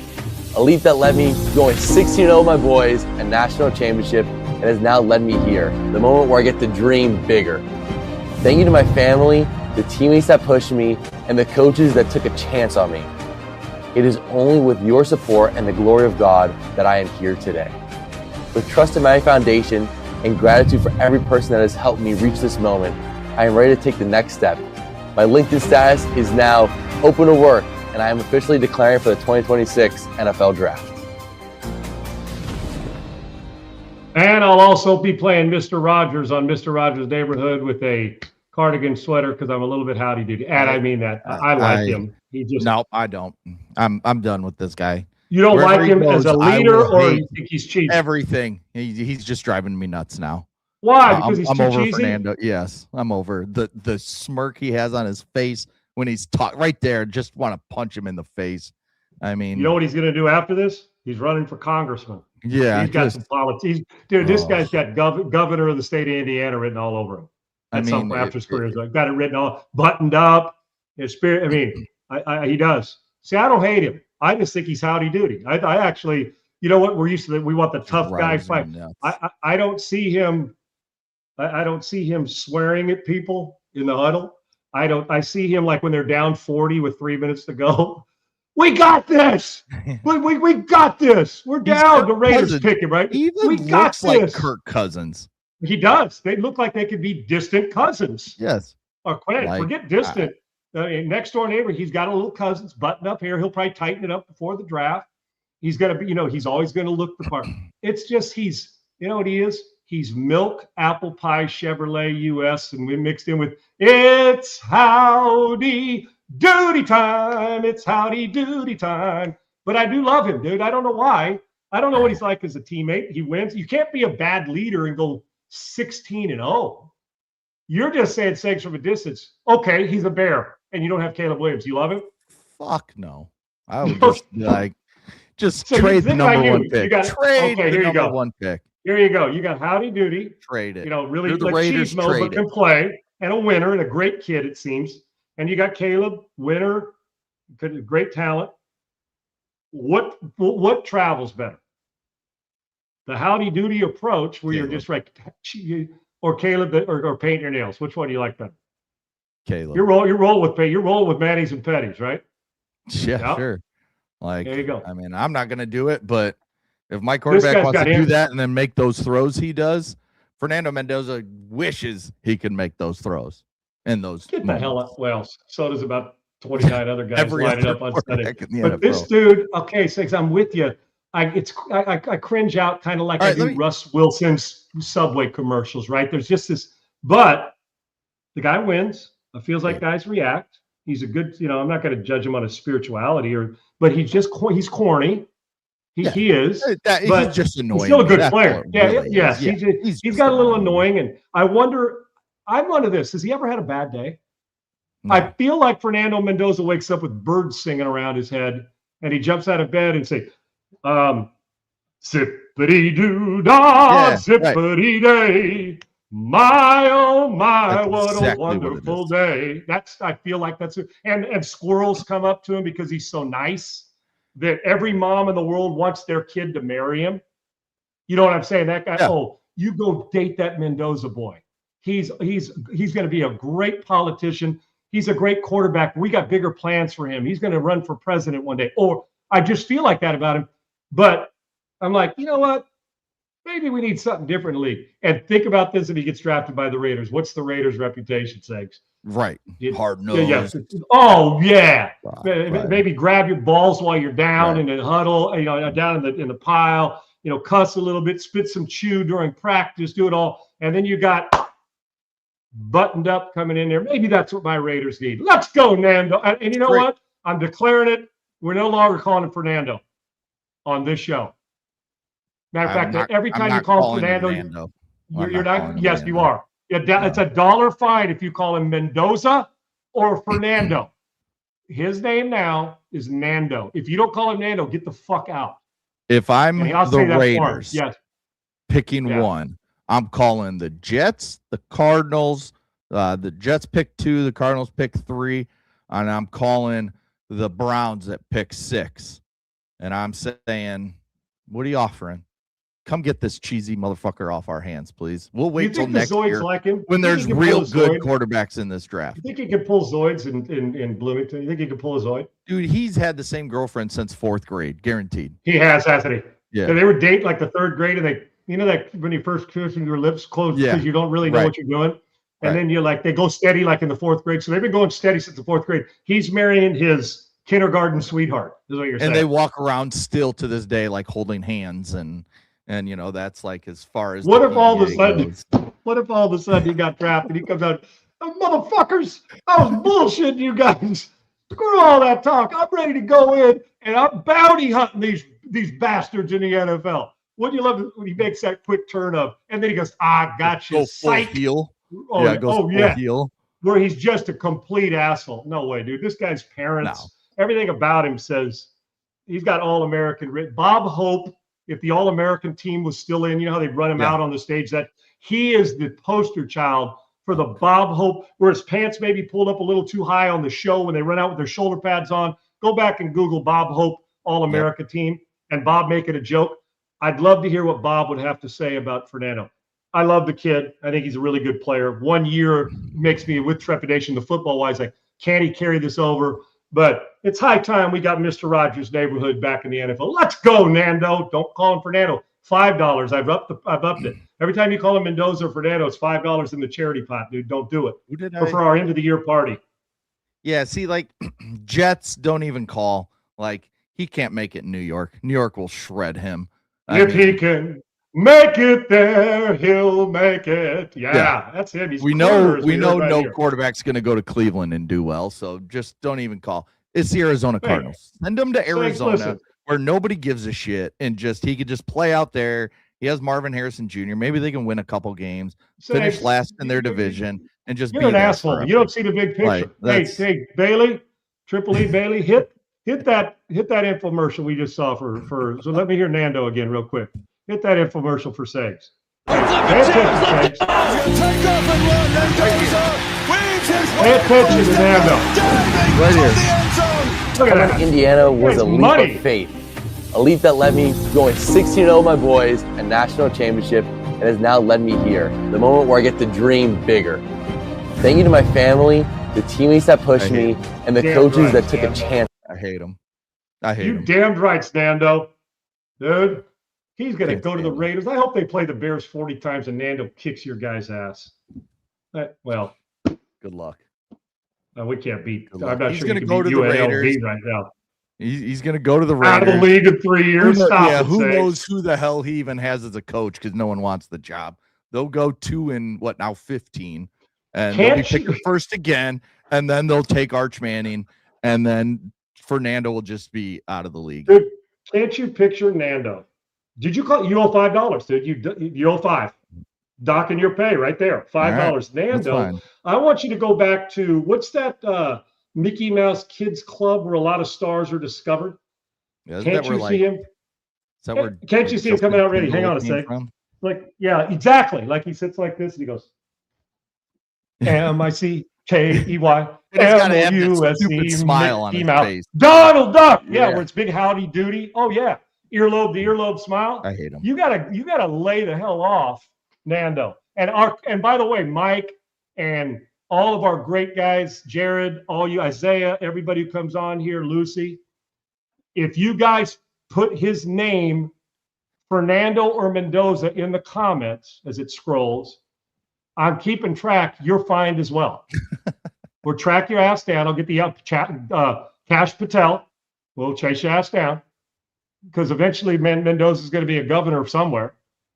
F: A leap that led me going 16-0 with my boys, a national championship, and has now led me here. The moment where I get to dream bigger. Thank you to my family, the teammates that pushed me, and the coaches that took a chance on me. It is only with your support and the glory of God that I am here today. With trust in my foundation and gratitude for every person that has helped me reach this moment, I am ready to take the next step. My LinkedIn status is now open to work, and I am officially declaring for the 2026 NFL Draft.
A: And I'll also be playing Mr. Rogers on Mr. Rogers' Neighborhood with a cardigan sweater because I'm a little bit howdy-doody. And I mean that. I like him.
D: No, I don't. I'm done with this guy.
A: You don't like him as a leader, or you think he's cheap?
D: Everything. He's just driving me nuts now.
A: Why? Because he's
D: I'm
A: too
D: over
A: cheesy?
D: Fernando. Yes, I'm over the smirk he has on his face when he's talking right there. Just want to punch him in the face. I mean,
A: You know what he's going to do after this? He's running for congressman.
D: yeah,
A: He's got some politics. Dude, this guy's got governor of the state of Indiana written all over him. That's some after his career. I've got it written all buttoned up. His spirit. I mean, he does. See, I don't hate him. I just think he's howdy doody. I actually, you know what? We're used to that. We want the tough guy fight. I don't see him. I don't see him swearing at people in the huddle. I see him like when they're down 40 with 3 minutes to go. We got this. We got this. We're down. The Raiders pick him, right?
D: He even
A: we got
D: looks like Kirk Cousins.
A: He does. They look like they could be distant cousins.
D: Yes.
A: Or forget distant. Next door neighbor, he's got a little cousins buttoned up here. He'll probably tighten it up before the draft. He's going to be, he's always going to look the part. It's just you know what he is? He's milk, apple pie, Chevrolet US, and we mixed in with it's howdy doody time. It's howdy doody time. But I do love him, dude. I don't know why. I don't know what he's like as a teammate. He wins. You can't be a bad leader and go 16-0. You're just saying Segs from a distance. Okay, he's a Bear, and you don't have Caleb Williams. You love him?
D: Fuck no. I would just trade the number one pick. Trade the number one pick.
A: Here you go. You got Howdy Doody.
D: Trade it.
A: Really like cheese mode, but can play, and a winner, and a great kid, it seems. And you got Caleb, winner, great talent. What travels better? The Howdy Doody approach, where you're just like, or Caleb, or paint your nails. Which one do you like better?
D: Caleb.
A: You're rolling with Mannies and Petties, right?
D: Yeah, sure. Like,
A: there you go.
D: I mean, I'm not going to do it, but if my quarterback wants to do that and then make those throws he does, Fernando Mendoza wishes he could make those throws and those.
A: Get the hell up. Well, so does about 29 other guys lining up on Sunday. But this dude, okay, Six, I'm with you. I cringe out kind of like I do Russ Wilson's Subway commercials, right? There's just this, but the guy wins. It feels like guys react. He's a good, I'm not going to judge him on his spirituality but he's corny. He is. But
D: he's just annoying.
A: He's still a good player.
D: Really
A: yes. He's got a little annoying. And I wonder, I'm one of this. Has he ever had a bad day? No. I feel like Fernando Mendoza wakes up with birds singing around his head and he jumps out of bed and say, zippity-doo-dah, zippity-day. My, oh my, that's what exactly a wonderful day. I feel like that's it. And squirrels come up to him because he's so nice that every mom in the world wants their kid to marry him. You know what I'm saying? That guy, you go date that Mendoza boy. He's going to be a great politician. He's a great quarterback. We got bigger plans for him. He's going to run for president one day. Or I just feel like that about him. But I'm like, you know what? Maybe we need something different in the league. And think about this if he gets drafted by the Raiders. What's the Raiders' reputation, Segs?
D: Right. Hard nose.
A: Yeah. Oh, yeah.
D: Right.
A: Maybe grab your balls while you're down in the huddle, down in the pile, cuss a little bit, spit some chew during practice, do it all. And then you got buttoned up coming in there. Maybe that's what my Raiders need. Let's go, Nando. And you know what? I'm declaring it. We're no longer calling him Fernando on this show. Matter of fact, every time you call him Fernando, you're not. Yes, you are. It's a $1 fine if you call him Mendoza or Fernando. His name now is Nando. If you don't call him Nando, get the fuck out.
D: If I'm the Raiders picking one, I'm calling the Jets, the Cardinals. The Jets pick 2, the Cardinals pick 3, and I'm calling the Browns at pick 6. And I'm saying, what are you offering? Come get this cheesy motherfucker off our hands, please. We'll wait till next year when there's real good quarterbers in this draft.
A: You think he can pull Zoids in Bloomington? You think he can pull a Zoid?
D: Dude, he's had the same girlfriend since 4th grade, guaranteed.
A: He has, hasn't he?
D: Yeah.
A: They were dating like the 3rd grade, and that when you first kiss and your lips close because you don't really know what you're doing, and then you're like they go steady like in the 4th grade. So they've been going steady since the 4th grade. He's marrying his kindergarten sweetheart. Is what you're saying?
D: And they walk around still to this day like holding hands and that's like as far as
A: what if all of a sudden he got drafted? He comes out, motherfuckers, I was bullshitting you guys. Screw all that talk. I'm ready to go in and I'm bounty hunting these bastards in the NFL. Wouldn't you love when he makes that quick turn of, and then he goes, "Ah, gotcha."
D: Go full
A: Psych.
D: heel.
A: Oh,
D: Yeah, it goes full
A: yeah.
D: heel.
A: Where he's just a complete asshole. No way, dude. This guy's parents, everything about him says he's got All-American written. Bob Hope, if the All-American team was still in, you know how they run him out on the stage, that he is the poster child for the Bob Hope, where his pants maybe pulled up a little too high on the show when they run out with their shoulder pads on. Go back and Google Bob Hope All-America team and Bob making a joke. I'd love to hear what Bob would have to say about Fernando. I love the kid. I think he's a really good player. 1 year makes me with trepidation, the football wise, like, can he carry this over? But it's high time we got Mr. Rogers' neighborhood back in the NFL. Let's go, Nando. Don't call him Fernando. $5. I've upped it. Every time you call him Mendoza or Fernando, it's $5 in the charity pot, dude. Don't do it. For our end of the year party.
D: Yeah, see, like Jets don't even call. Like, he can't make it in New York. New York will shred him.
A: If he can make it there, he'll make it. Yeah. That's him. He's
D: we know
A: right
D: no
A: here.
D: quarterback's going to go to Cleveland and do well, so just don't even call. It's the Arizona Cardinals. Send him to Arizona where nobody gives a shit, and he could just play out there. He has Marvin Harrison Jr. Maybe they can win a couple games, finish last in their division, and just
A: be an asshole. You don't see the big picture. Hey, Bailey, Triple E Bailey, hit that infomercial we just saw for. So let me hear Nando again real quick. Hit that infomercial for Sags. Pay attention to Nando.
D: Right here.
A: Look at that.
F: Indiana was a leap of faith. A leap that led me going 16-0 with my boys, a national championship, and has now led me here. The moment where I get to dream bigger. Thank you to my family, the teammates that pushed me, and the coaches that took a chance.
D: I hate him.
A: You damned right, Nando. Dude, he's going to go to the Raiders. I hope they play the Bears 40 times and Nando kicks your guy's ass. Well,
D: good luck.
A: We can't beat.
D: I'm
A: not
D: he's
A: sure
D: going to go to the Raiders
A: right now.
D: He's going to go to the Raiders.
A: Out of the league in 3 years.
D: Who knows who the hell he even has as a coach, because no one wants the job. They'll go 2-15, and they'll be picked first again, and then they'll take Arch Manning, and then Fernando will just be out of the league.
A: Dude, can't you picture Nando? Did you call? You owe $5, dude. You owe $5. Docking your pay right there, $5. Right, Nando, I want you to go back to what's that Mickey Mouse Kids Club where a lot of stars are discovered?
D: Yeah,
A: can't you see him?
D: Can't
A: you see him coming out ready? Hang on a sec. Like, yeah, exactly. Like he sits like this and he goes, M-I-C-K-E-Y.
D: M-O-U-S-E
A: smile on
D: his face.
A: Donald Duck. Yeah, where it's big howdy doody. Oh yeah. Earlobe to earlobe smile.
D: I hate him.
A: You gotta lay the hell off, Nando. And by the way, Mike and all of our great guys, Jared, all you, Isaiah, everybody who comes on here, Lucy, if you guys put his name, Fernando or Mendoza, in the comments as it scrolls, I'm keeping track. You're fined as well. We'll track your ass down. I'll get the Cash Patel. We'll chase your ass down because eventually Mendoza is going to be a governor somewhere.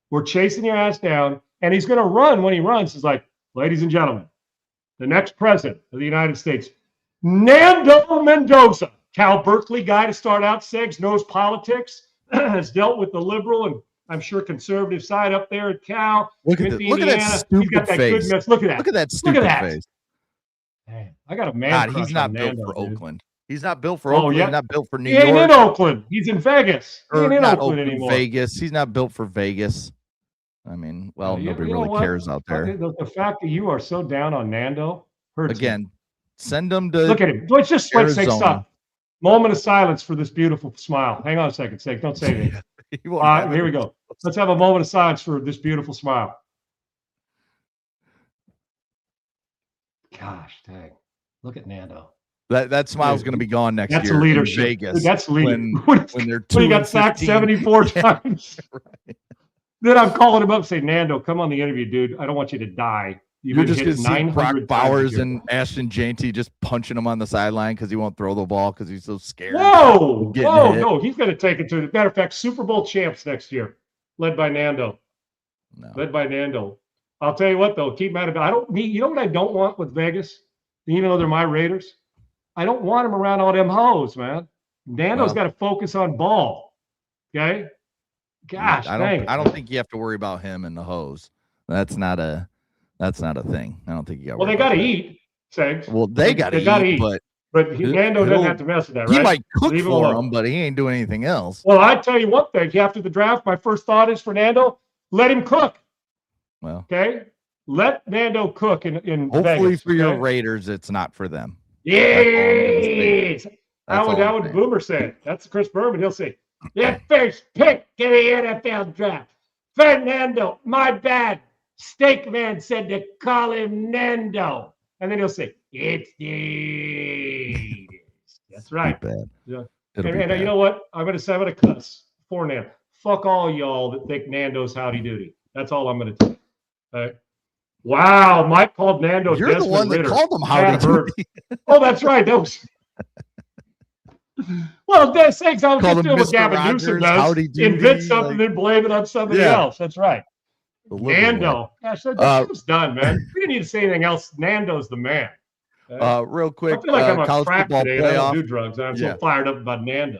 A: We're chasing your ass down, and he's going to run. When he runs, he's like, ladies and gentlemen, the next president of the United States, Nando Mendoza, Cal Berkeley guy to start out, Segs, knows politics, has dealt with the liberal and I'm sure conservative side up there at Cal.
D: Look at that stupid face.
A: Look at that.
D: Look at that stupid face.
A: Man, I got a man.
D: He's not built for Oakland. He's not built for Oakland.
A: Yeah.
D: He's not built for New
A: York. He
D: York.
A: ain't in Oakland. He's in Vegas. He ain't in Oakland anymore.
D: Vegas. He's not built for Vegas. I mean, well, nobody really cares out there.
A: The fact that you are so down on Nando hurts
D: again.
A: Me.
D: Send him to.
A: Look at him. Let's just say stop. Moment of silence for this beautiful smile. Hang on a second, Sake. Don't say anything. Here we go. Let's have a moment of silence for this beautiful smile. Gosh, dang. Look at Nando.
D: That smile's going to be gone next year.
A: That's leadership.
D: In Vegas.
A: Dude, that's leadership.
D: When they're 2
A: he got sacked 74 times.
D: Right.
A: Then I'm calling him up and saying, Nando, come on the interview, dude. I don't want you to die.
D: You're just going to see Brock Bowers and Ashton Janty just punching him on the sideline because he won't throw the ball because he's so scared.
A: Whoa, no. He's going to take it to the matter of fact, Super Bowl champs next year, led by Nando.
D: No.
A: Led by Nando. I'll tell you what, though, keep mad about it. You know what I don't want with Vegas? Even though they're my Raiders? I don't want him around all them hoes, man. Nando's got to focus on ball. Okay? Gosh,
D: I don't think you have to worry about him and the hose. That's not a thing. I don't think you got.
A: Well, they got to eat, Segs.
D: Well, they got to eat,
A: but Nando doesn't have to mess with that, right?
D: He might cook
A: Leave
D: for him, but he ain't doing anything else.
A: Well, I tell you one thing. After the draft, my first thought is, Fernando, let him cook.
D: Well,
A: okay, let Nando cook in
D: hopefully
A: Vegas,
D: for your Raiders, it's not for them.
A: Yes. How would Boomer say? That's Chris Berman. He'll say, "The first pick in the NFL draft, Fernando. My bad. Steak Man said to call him Nando." And then he'll say, "It's the." That's right. Yeah. And you know what? I'm going to cuss for Nando. Fuck all y'all that think Nando's howdy doody. That's all I'm going to say. All right. Wow, Mike called Nando.
D: You're
A: Desmond
D: the one
A: Ritter.
D: that called him howdy doody.
A: Oh, that's right. That was. Well, that's things I was just doing what Gavin Newsom does. Invent something, then blame it on somebody else. That's right. Nando. Gosh, that was done, man. We didn't need to say anything else. Nando's the man.
D: Real quick,
A: I feel like I'm on
D: college
A: crack
D: football
A: today.
D: playoff.
A: I don't do drugs. I'm so fired up about Nando.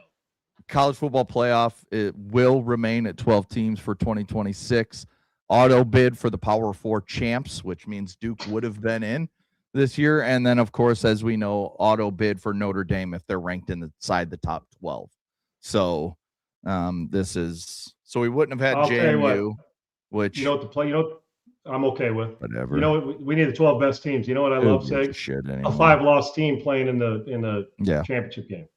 D: College football playoff, it will remain at 12 teams for 2026. Auto bid for the Power 4 champs, which means Duke would have been in this year. And then, of course, as we know, auto bid for Notre Dame if they're ranked inside the top 12. So so we wouldn't have had JMU, which
A: you know what to play. You know, I'm okay with.
D: Whatever.
A: You know, we need the 12 best teams. You know what I love, Sig? A 5-loss team playing in the championship game.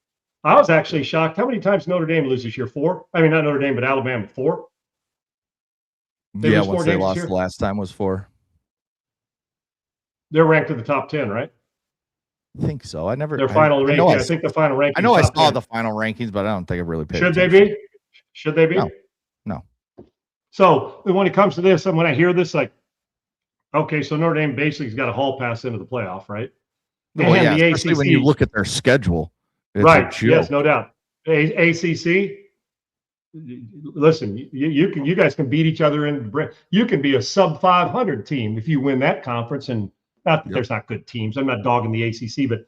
A: I was actually shocked. How many times Notre Dame lose this year? 4? I mean, not Notre Dame, but Alabama. 4?
D: Once they lost the last time was 4.
A: They're ranked in the top 10, right?
D: I think so. Their
A: final ranking. I think the final ranking.
D: I know I saw the final rankings, but I don't think I really paid
A: attention. Should they be?
D: No.
A: So when it comes to this, and when I hear this, like, okay, so Notre Dame basically has got a hall pass into the playoff, right?
D: Oh, yeah, especially when you look at their schedule.
A: Right. Yes, no doubt. ACC. Listen, you guys can beat each other in. You can be a sub 500 team if you win that conference. And not that there's not good teams. I'm not dogging the ACC, but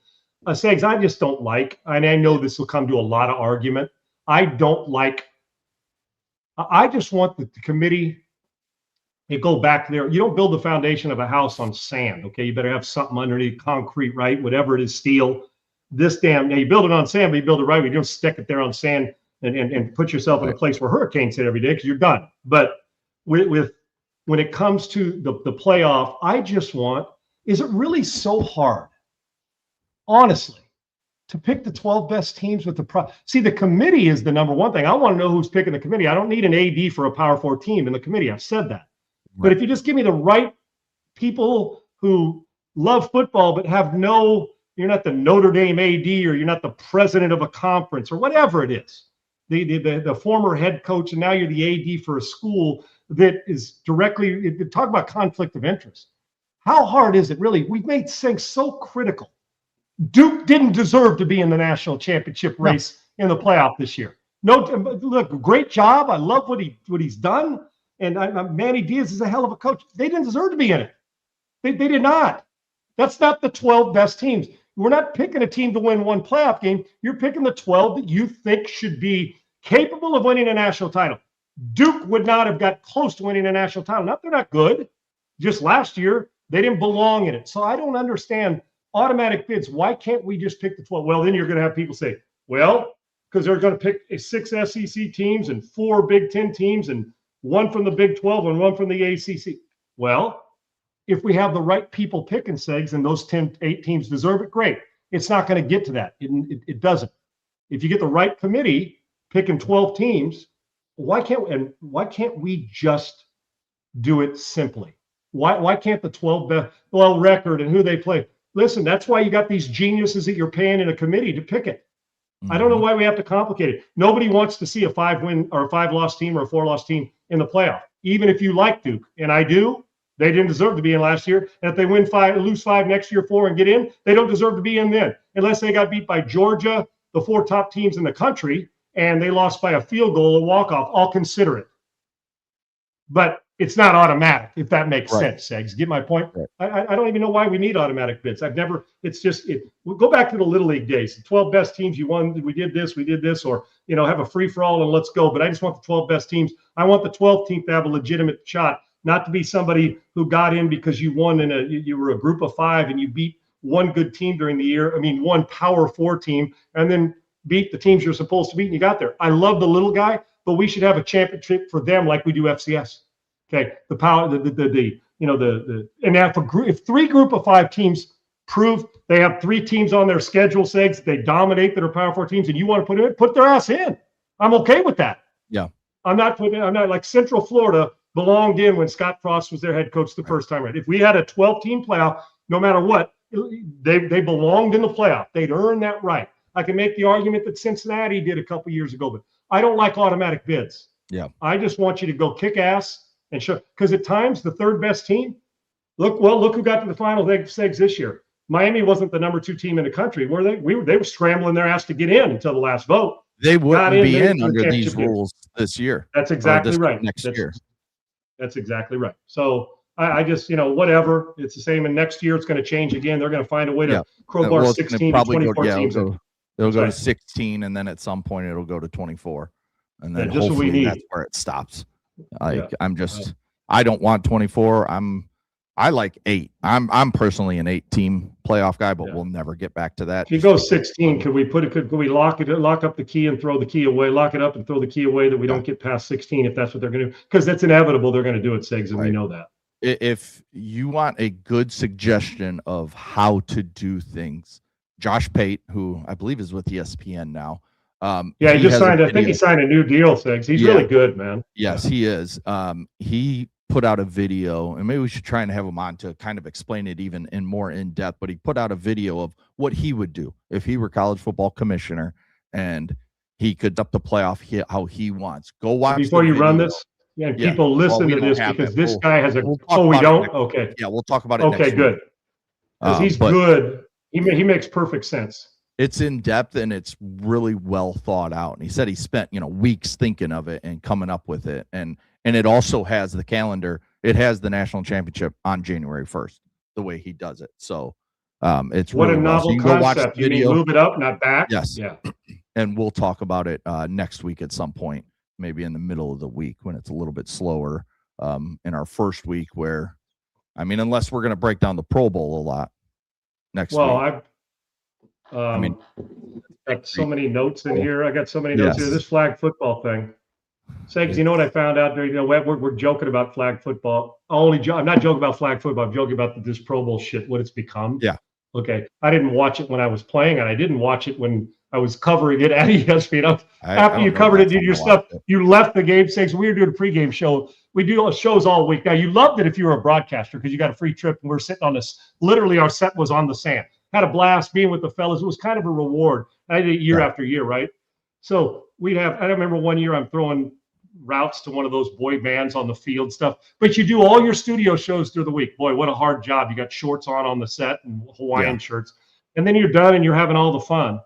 A: Segs, I just don't like. And I know this will come to a lot of argument. I don't like. I just want the committee to go back there. You don't build the foundation of a house on sand. Okay, you better have something underneath, concrete, right? Whatever it is, steel. Now you build it on sand, but you build it right. You don't stick it there on sand and put yourself in a place where hurricanes hit every day because you're done. But with when it comes to the playoff, I just want, is it really so hard, honestly, to pick the 12 best teams with see, the committee is the number one thing. I want to know who's picking the committee. I don't need an AD for a Power 4 team in the committee. I've said that. Right. But if you just give me the right people who love football but have you're not the Notre Dame AD, or you're not the president of a conference, or whatever it is. The former head coach, and now you're the AD for a school that is directly talk about conflict of interest. How hard is it really? We've made things so critical. Duke didn't deserve to be in the national championship race in the playoff this year. No, look, great job. I love what he's done, and Manny Diaz is a hell of a coach. They didn't deserve to be in it. They did not. That's not the 12 best teams. We're not picking a team to win one playoff game. You're picking the 12 that you think should be capable of winning a national title. Duke would not have got close to winning a national title. Not they're not good. Just last year, they didn't belong in it. So I don't understand automatic bids. Why can't we just pick the 12? Well, then you're going to have people say, well, because they're going to pick 6 SEC teams and 4 Big Ten teams and 1 from the Big 12 and 1 from the ACC. Well, if we have the right people picking Segs and those 8 teams deserve it, great. It's not going to get to that. It doesn't. If you get the right committee picking 12 teams, why can't we just do it simply? Why can't the 12 best record and who they play? Listen, that's why you got these geniuses that you're paying in a committee to pick it. Mm-hmm. I don't know why we have to complicate it. Nobody wants to see a 5-win or a 5-loss team or a 4-loss team in the playoff, even if you like Duke, and I do. They didn't deserve to be in last year. And if they win 5, lose 5 next year, 4, and get in, they don't deserve to be in then, unless they got beat by Georgia, the 4 top teams in the country, and they lost by a field goal, a walk-off. I'll consider it. But it's not automatic, if that makes
D: Right.
A: sense, Segs. Get my point?
D: Right.
A: I don't even know why we need automatic bids. It's just, we'll go back to the Little League days. The 12 best teams, you won, we did this, or, have a free-for-all and let's go. But I just want the 12 best teams. I want the 12th team to have a legitimate shot, not to be somebody who got in because you won you were a group of 5 and you beat one good team during the year. I mean, one Power 4 team, and then beat the teams you're supposed to beat and you got there. I love the little guy, but we should have a championship for them like we do FCS. Okay, the power, and now if 3 group of 5 teams prove they have 3 teams on their schedule, Segs, they dominate that are Power 4 teams, and you want to put them in, put their ass in. I'm okay with that.
D: Yeah, I'm
A: not like Central Florida belonged in when Scott Frost was their head coach the first time around. If we had a 12-team playoff, no matter what, they belonged in the playoff. They'd earn that right. I can make the argument that Cincinnati did a couple years ago, but I don't like automatic bids.
D: Yeah,
A: I just want you to go kick ass. And show, because at times the 3rd best team, look who got to the final Segs this year. Miami wasn't the number 2 team in the country, were they? They were scrambling their ass to get in until the last vote.
D: They wouldn't be in under these rules this year.
A: That's exactly right.
D: Next year.
A: That's exactly right. So I just, whatever. It's the same. And next year it's going to change again. They're going to find a way to crowbar 16 to 24 teams.
D: It'll go to 16, and then at some point it'll go to 24, and then
A: just
D: hopefully that's where it stops. I don't want 24. I like 8. I'm personally an 8-team playoff guy, but we'll never get back to that.
A: If you go 16, could we lock up the key and throw the key away, lock it up and throw the key away that we don't get past 16 if that's what they're going to do? Because that's inevitable. They're going to do it, Segs, and we know that.
D: If you want a good suggestion of how to do things, Josh Pate, who I believe is with ESPN now.
A: He just signed. I think he signed a new deal, Segs. He's really good, man.
D: Yes, he is. He put out a video, and maybe we should try and have him on to kind of explain it even more in depth. But he put out a video of what he would do if he were college football commissioner, and he could up the playoff how he wants. Go watch
A: before you run this. Yeah, and people listen to this because this guy has a. We don't. Okay.
D: Yeah, we'll talk about it.
A: Okay, good. Because he's good. He makes perfect sense.
D: It's in depth and it's really well thought out. And he said he spent, weeks thinking of it and coming up with it. And it also has the calendar. It has the national championship on January 1st, the way he does it. So it's
A: what
D: really
A: a novel concept. You mean move it up, not back?
D: Yes.
A: Yeah.
D: And we'll talk about it next week at some point, maybe in the middle of the week when it's a little bit slower in our first week where, unless we're going to break down the Pro Bowl a lot next week.
A: I got so many notes in here. I got so many notes here. This flag football thing. Segs, you know what I found out there? We're joking about flag football. I'm not joking about flag football. I'm joking about this Pro Bowl shit, what it's become.
D: Yeah.
A: Okay. I didn't watch it when I was playing, and I didn't watch it when I was covering it at ESPN. After you covered it, did your stuff. You left the game. Segs, we were doing a pregame show. We do shows all week. Now, you loved it if you were a broadcaster because you got a free trip, and we're sitting on this. Literally, our set was on the sand. Had a blast being with the fellas. It was kind of a reward. I did it year after year, right? So I remember one year I'm throwing routes to one of those boy bands on the field stuff. But you do all your studio shows through the week. Boy, what a hard job. You got shorts on the set and Hawaiian shirts. And then you're done and you're having all the fun.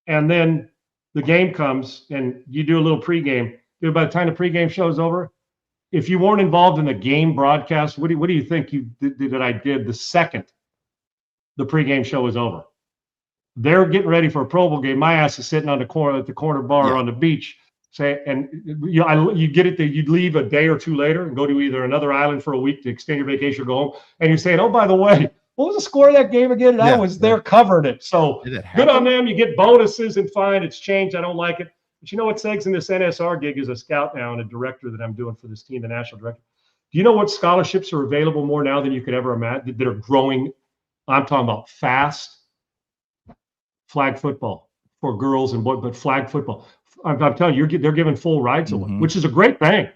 A: And then the game comes and you do a little pregame. Dude, by the time the pregame show is over, if you weren't involved in the game broadcast, what do you think that I did the second the pregame show is over? They're getting ready for a Pro Bowl game. My ass is sitting on the corner bar on the beach. You get it that you'd leave a day or two later and go to either another island for a week to extend your vacation or go home. And you're saying, oh, by the way, what was the score of that game again? And I was there covering it. So good on them. You get bonuses and fine. It's changed. I don't like it. But you know what, Segs, in this NSR gig as a scout now and a director that I'm doing for this team, the national director. Do you know what scholarships are available more now than you could ever imagine that are growing? I'm talking about fast flag football for girls and boys, but flag football. I'm telling you, they're giving full rides away, which is a great thing.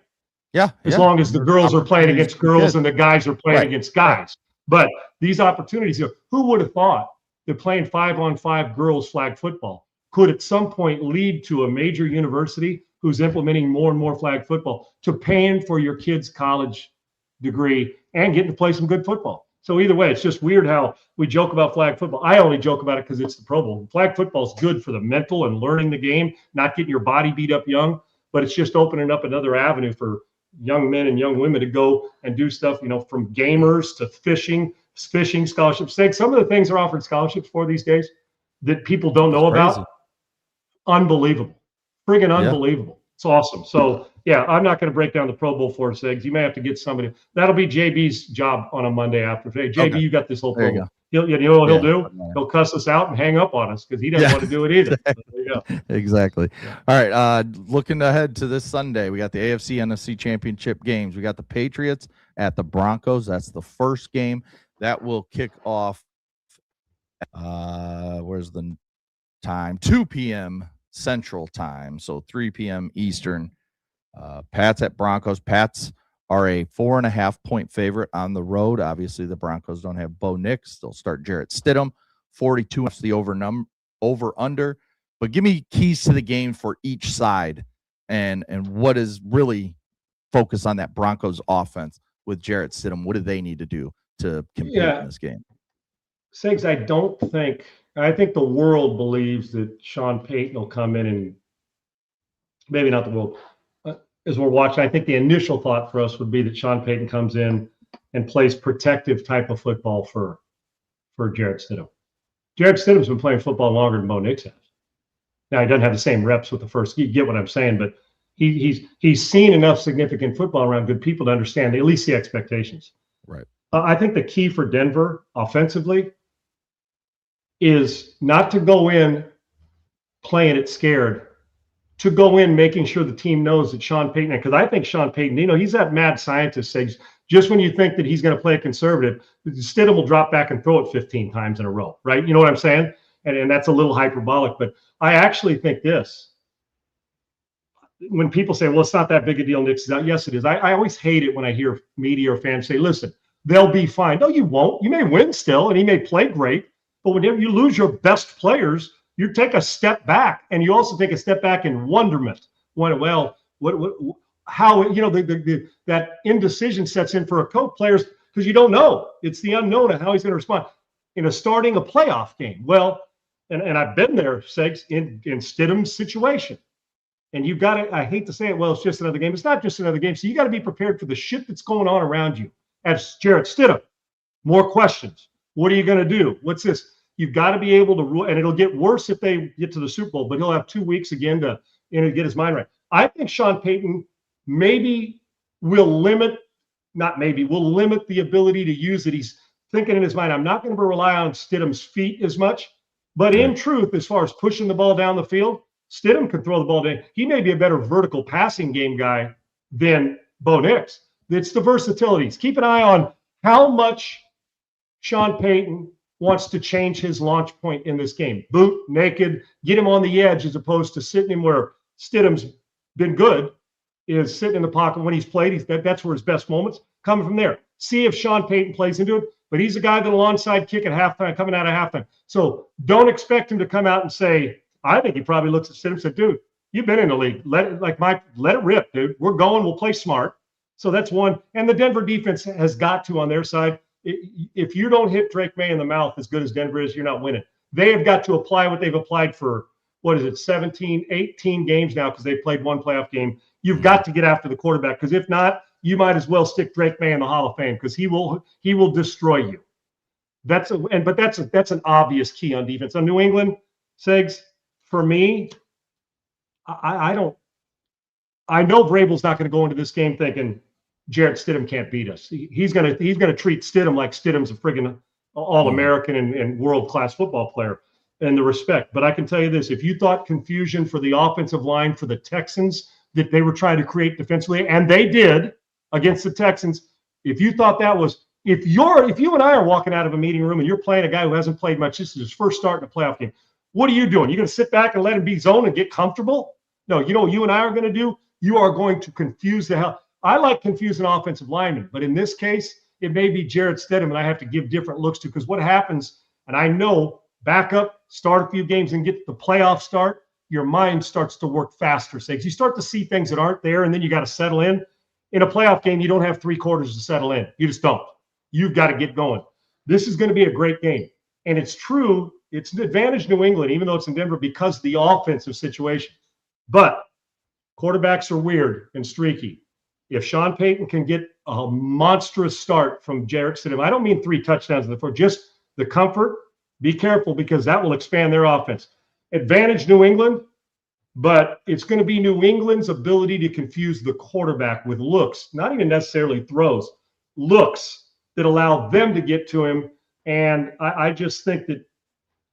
D: Yeah.
A: As long as the girls are playing against girls and the guys are playing against guys. But these opportunities, who would have thought that playing 5-on-5 girls flag football could at some point lead to a major university who's implementing more and more flag football to paying for your kid's college degree and getting to play some good football. So either way, it's just weird how we joke about flag football. I only joke about it because it's the Pro Bowl. Flag football is good for the mental and learning the game, not getting your body beat up young, but it's just opening up another avenue for young men and young women to go and do stuff, from gamers to fishing scholarships. Some of the things they're offering scholarships for these days that people don't know about. Unbelievable. Friggin' unbelievable. It's awesome. So, yeah, I'm not going to break down the Pro Bowl for Sigs. You may have to get somebody. That'll be JB's job on a Monday after. Hey, JB,
D: Okay.
A: You got this whole
D: There
A: Pro
D: you
A: Bowl. You know what he'll do?
D: Yeah.
A: He'll cuss us out and hang up on us because he doesn't want to do it either. So there you go.
D: Exactly. All right. Looking ahead to this Sunday, we got the AFC NFC Championship games. We got the Patriots at the Broncos. That's the first game that will kick off. Where's the time? 2 p.m. Central Time, so 3 p.m. Eastern. Pats at Broncos. Pats are a 4.5-point favorite on the road. Obviously, the Broncos don't have Bo Nix. They'll start Jarrett Stidham. 42 is the over-under. But give me keys to the game for each side and what is really focused on that Broncos offense with Jarrett Stidham. What do they need to do to compete in this game?
A: Sigs, I think the world believes that Sean Payton will come in and maybe not the world. As we're watching, I think the initial thought for us would be that Sean Payton comes in and plays protective type of football for Jarrett Stidham. Jarrett Stidham's been playing football longer than Bo Nix has. Now, he doesn't have the same reps with the first. You get what I'm saying, but he's seen enough significant football around good people to understand at least the expectations.
D: Right.
A: I think the key for Denver offensively is not to go in playing it scared, to go in making sure the team knows that Sean Payton, because I think Sean Payton, he's that mad scientist, says just when you think that he's going to play a conservative, Stidham will drop back and throw it 15 times in a row, right? You know what I'm saying? And that's a little hyperbolic, but I actually think this. When people say, well, it's not that big a deal, Nick, yes, it is. I always hate it when I hear media or fans say, listen, they'll be fine. No, you won't. You may win still, and he may play great, but whenever you lose your best players, you take a step back, and you also take a step back in wonderment. How that indecision sets in for a coach, players, because you don't know. It's the unknown of how he's going to respond. Starting a playoff game. Well, and I've been there, Segs, in Stidham's situation. And you've got to, I hate to say it, well, it's just another game. It's not just another game. So you got to be prepared for the shit that's going on around you. As Jarrett Stidham, more questions. What are you going to do? What's this? You've got to be able to rule, and it'll get worse if they get to the Super Bowl, but he'll have 2 weeks again to get his mind right. I think Sean Payton will limit the ability to use it. He's thinking in his mind, I'm not going to rely on Stidham's feet as much. But in truth, as far as pushing the ball down the field, Stidham can throw the ball down. He may be a better vertical passing game guy than Bo Nix. It's the versatilities. Keep an eye on how much Sean Payton wants to change his launch point in this game. Boot, naked, get him on the edge as opposed to sitting him where Stidham's been good, is sitting in the pocket when he's played. That's where his best moments coming from there. See if Sean Payton plays into it. But he's a guy that'll onside kick at halftime, coming out of halftime. So don't expect him to come out and say, I think he probably looks at Stidham and said, dude, you've been in the league. Let it rip, dude. We're going. We'll play smart. So that's one. And the Denver defense has got to, on their side, if you don't hit Drake May in the mouth as good as Denver is, you're not winning. They have got to apply what they've applied for, 18 games now, because they've played one playoff game. You've got to get after the quarterback, because if not, you might as well stick Drake May in the Hall of Fame, because he will destroy you. That's an obvious key on defense. On New England, Segs, for me, I know Vrabel's not going to go into this game thinking Jarrett Stidham can't beat us. He's gonna treat Stidham like Stidham's a friggin' All-American and world-class football player, and the respect. But I can tell you this: if you thought confusion for the offensive line for the Texans that they were trying to create defensively, and they did against the Texans, if you thought that was if you and I are walking out of a meeting room and you're playing a guy who hasn't played much, this is his first start in a playoff game, what are you doing? You're going to sit back and let him be zone and get comfortable? No, you know what you and I are going to do? You are going to confuse the hell. I like confusing offensive linemen, but in this case, it may be Jarrett Stidham, and I have to give different looks to, because what happens, and I know, back up, start a few games and get the playoff start, your mind starts to work faster. So you start to see things that aren't there, and then you got to settle in. In a playoff game, you don't have 3 quarters to settle in. You just don't. You've got to get going. This is going to be a great game. And it's true, it's an advantage New England, even though it's in Denver, because of the offensive situation. But quarterbacks are weird and streaky. if Sean Payton can get a monstrous start from Jarrett Stidham, I don't mean 3 touchdowns in the fourth, just the comfort, be careful because that will expand their offense. Advantage New England, but it's going to be New England's ability to confuse the quarterback with looks, not even necessarily throws, looks that allow them to get to him. And I just think that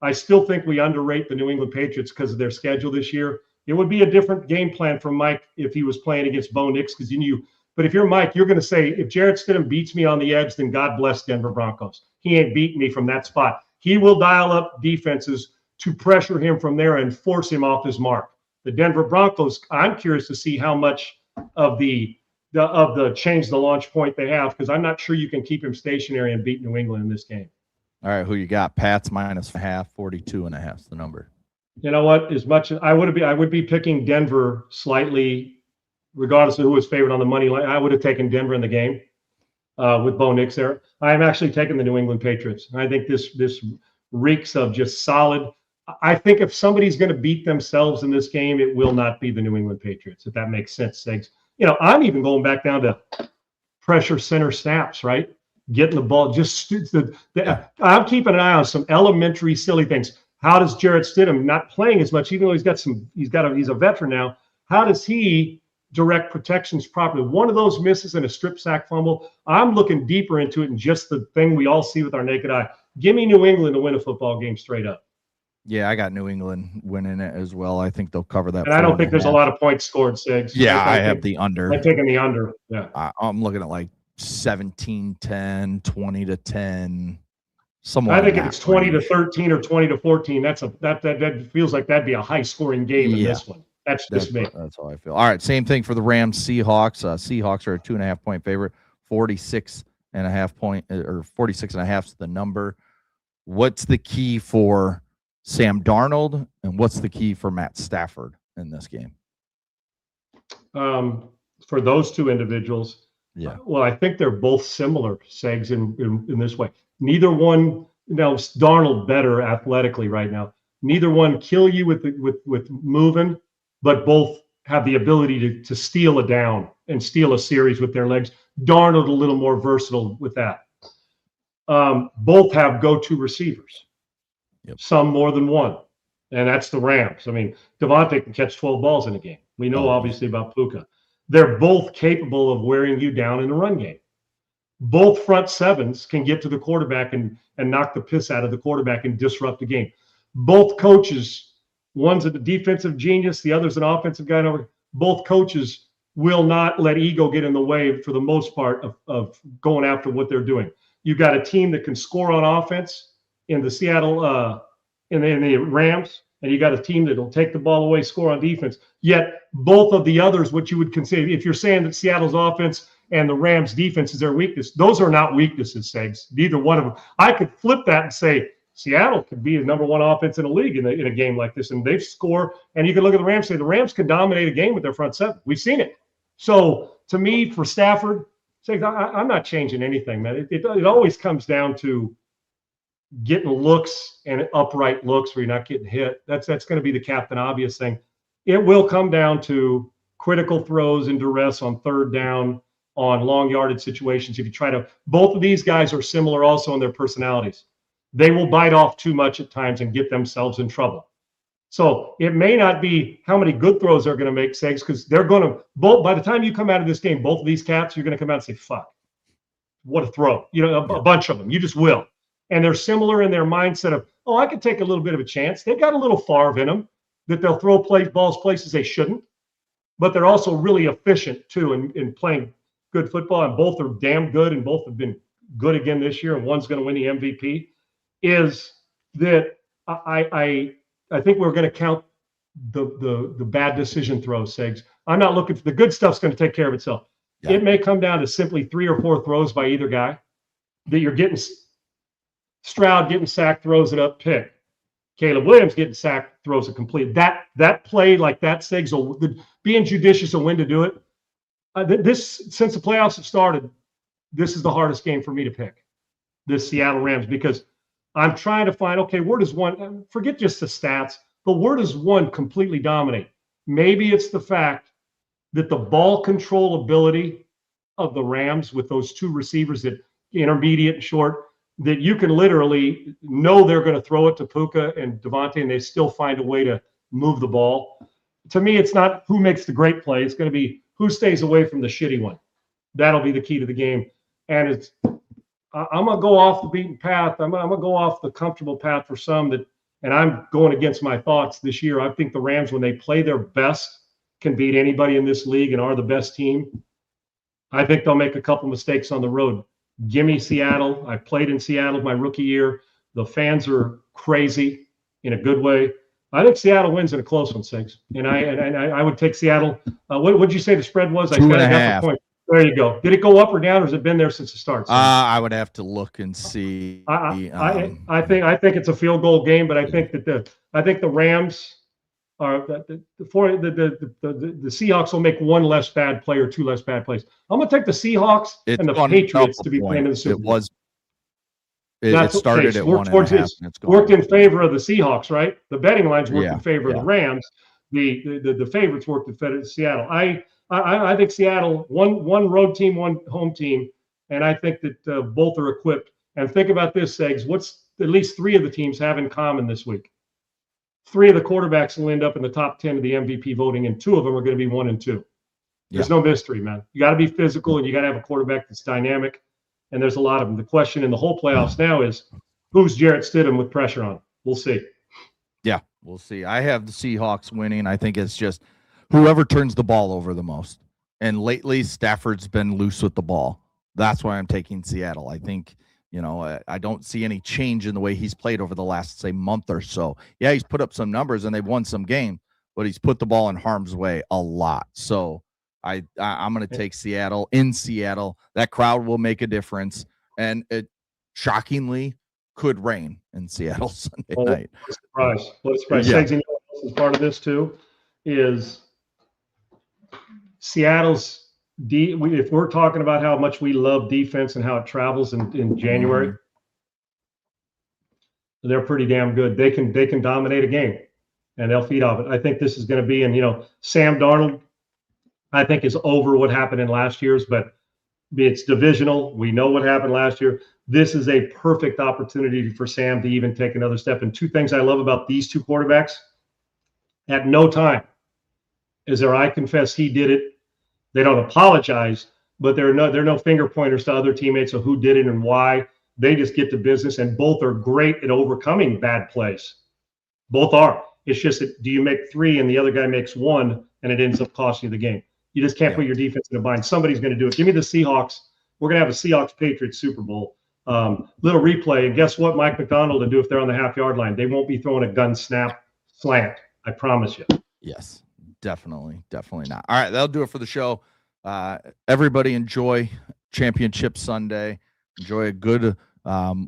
A: I still think we underrate the New England Patriots because of their schedule this year. It would be a different game plan for Mike if he was playing against Bo Nix because you knew. But if you're Mike, you're going to say, if Jarrett Stidham beats me on the edge, then God bless Denver Broncos. He ain't beating me from that spot. He will dial up defenses to pressure him from there and force him off his mark. The Denver Broncos, I'm curious to see how much of the change the launch point they have because I'm not sure you can keep him stationary and beat New England in this game.
D: All right, who you got? Pats -0.5, 42.5 is the number.
A: You know what? As much as I would be picking Denver slightly, regardless of who was favored on the money line. I would have taken Denver in the game with Bo Nix there. I am actually taking the New England Patriots. I think this reeks of just solid. I think if somebody's going to beat themselves in this game, it will not be the New England Patriots, if that makes sense, Segs. You know, I'm even going back down to pressure center snaps, right? Getting the ball, I'm keeping an eye on some elementary silly things. How does Jarrett Stidham, not playing as much, even though he's a veteran now, how does he direct protections properly? One of those misses and a strip sack fumble. I'm looking deeper into it than just the thing we all see with our naked eye. Give me New England to win a football game straight up.
D: Yeah, I got New England winning it as well. I think they'll cover that.
A: And I don't think there's a lot of points scored, Sigs.
D: Yeah, I have the under.
A: I'm taking the under. Yeah.
D: I'm looking at like 17-10, 20-10.
A: I think if it's 20-13 or 20-14, that feels like that'd be a high scoring game in this one. That's just me.
D: That's how I feel. All right, same thing for the Rams Seahawks. Seahawks are a 2.5 point favorite, 46.5 is the number. What's the key for Sam Darnold and what's the key for Matt Stafford in this game?
A: For those two individuals,
D: yeah.
A: Well, I think they're both similar, Segs, in this way. Neither one, Darnold better athletically right now. Neither one kill you with moving, but both have the ability to steal a down and steal a series with their legs. Darnold a little more versatile with that. Both have go-to receivers, some more than one, and that's the Rams. I mean, Devontae can catch 12 balls in a game. We know obviously about Puka. They're both capable of wearing you down in the run game. Both front sevens can get to the quarterback and knock the piss out of the quarterback and disrupt the game. Both coaches, one's a defensive genius, the other's an offensive guy. Both coaches will not let ego get in the way for the most part of going after what they're doing. You've got a team that can score on offense in the Seattle, in the Rams, and you got a team that will take the ball away, score on defense. Yet both of the others, what you would consider, if you're saying that Seattle's offense and the Rams defense is their weakness, those are not weaknesses, Segs. Neither one of them. I could flip that and say Seattle could be the number one offense in the league in a game like this, and they've scored. And you can look at the Rams and say the Rams can dominate a game with their front seven. We've seen it. So to me, for Stafford, I'm not changing anything, man. It always comes down to getting looks and upright looks where you're not getting hit. That's going to be the captain obvious thing. It will come down to critical throws and duress on third down, on long yardage situations. If you try to, both of these guys are similar also in their personalities. They will bite off too much at times and get themselves in trouble. So it may not be how many good throws they're going to make, Segs, because they're going to both. By the time you come out of this game, both of these cats, you're going to come out and say, "Fuck, what a throw!" A bunch of them. You just will. And they're similar in their mindset of, "Oh, I could take a little bit of a chance." They've got a little Favre in them that they'll throw balls places they shouldn't, but they're also really efficient too in playing good football. And both are damn good, and both have been good again this year. And one's going to win the MVP. Is that I think we're going to count the bad decision throws, Segs. I'm not looking for the good stuff's going to take care of itself. Yeah. It may come down to simply 3 or 4 throws by either guy that you're getting. Stroud getting sacked, throws it up, pick. Caleb Williams getting sacked, throws it complete. That play like that, Segs, being judicious on when to do it. Since the playoffs have started, this is the hardest game for me to pick. This Seattle Rams, because I'm trying to find, okay, where does one, forget just the stats, but where does one completely dominate? Maybe it's the fact that the ball control ability of the Rams with those two receivers that intermediate and short, that you can literally know they're going to throw it to Puka and Devontae, and they still find a way to move the ball. To me, it's not who makes the great play. It's going to be who stays away from the shitty one. That'll be the key to the game. And I'm going to go off the beaten path. I'm going to go off the comfortable path for some and I'm going against my thoughts this year. I think the Rams, when they play their best, can beat anybody in this league and are the best team. I think they'll make a couple mistakes on the road. Give me Seattle. I played in Seattle my rookie year. The fans are crazy in a good way. I think Seattle wins in a close one, Sigs. And I would take Seattle. What would you say the spread was?
D: 2.5.
A: There you go. Did it go up or down, or has it been there since the start?
D: I would have to look and see.
A: I think it's a field goal game, but I think the Rams are the Seahawks will make one less bad play or two less bad plays. I'm going to take the Seahawks and the Patriots to be playing in the Super Bowl.
D: It started at 1.5.
A: Worked in favor of the Seahawks, right? The betting lines worked in favor of the Rams. The favorites worked in favor of Seattle. I think Seattle, one road team, one home team, and I think that both are equipped. And think about this, Segs. What's at least three of the teams have in common this week? Three of the quarterbacks will end up in the top 10 of the MVP voting, and two of them are going to be 1 and 2. There's no mystery, man. You got to be physical, and you got to have a quarterback that's dynamic, and there's a lot of them. The question in the whole playoffs now is, who's Jarrett Stidham with pressure on? We'll see.
D: Yeah, we'll see. I have the Seahawks winning. I think it's just whoever turns the ball over the most. And lately, Stafford's been loose with the ball. That's why I'm taking Seattle. I think, I don't see any change in the way he's played over the last, say, month or so. Yeah, he's put up some numbers and they've won some games, but he's put the ball in harm's way a lot. So I'm going to take Seattle in Seattle. That crowd will make a difference. And it shockingly could rain in Seattle Sunday night.
A: What a surprise. Yeah. Segs, is part of this too, is Seattle's if we're talking about how much we love defense and how it travels in January, they're pretty damn good. They can dominate a game and they'll feed off it. I think this is going to be, and Sam Darnold, I think, is over what happened in last year's, but it's divisional. We know what happened last year. This is a perfect opportunity for Sam to even take another step. And two things I love about these two quarterbacks, at no time is there, I confess he did it. They don't apologize, but there are no finger pointers to other teammates of who did it and why. They just get to business, and both are great at overcoming bad plays. Both are. It's just that, do you make 3 and the other guy makes 1 and it ends up costing you the game? You just can't put your defense in a bind. Somebody's going to do it. Give me the Seahawks. We're going to have a Seahawks-Patriots Super Bowl. Little replay, and guess what Mike McDonald will do if they're on the half-yard line? They won't be throwing a gun snap slant. I promise you. Yes.
D: Definitely not. All right, that'll do it for the show. Everybody enjoy Championship Sunday. Enjoy a good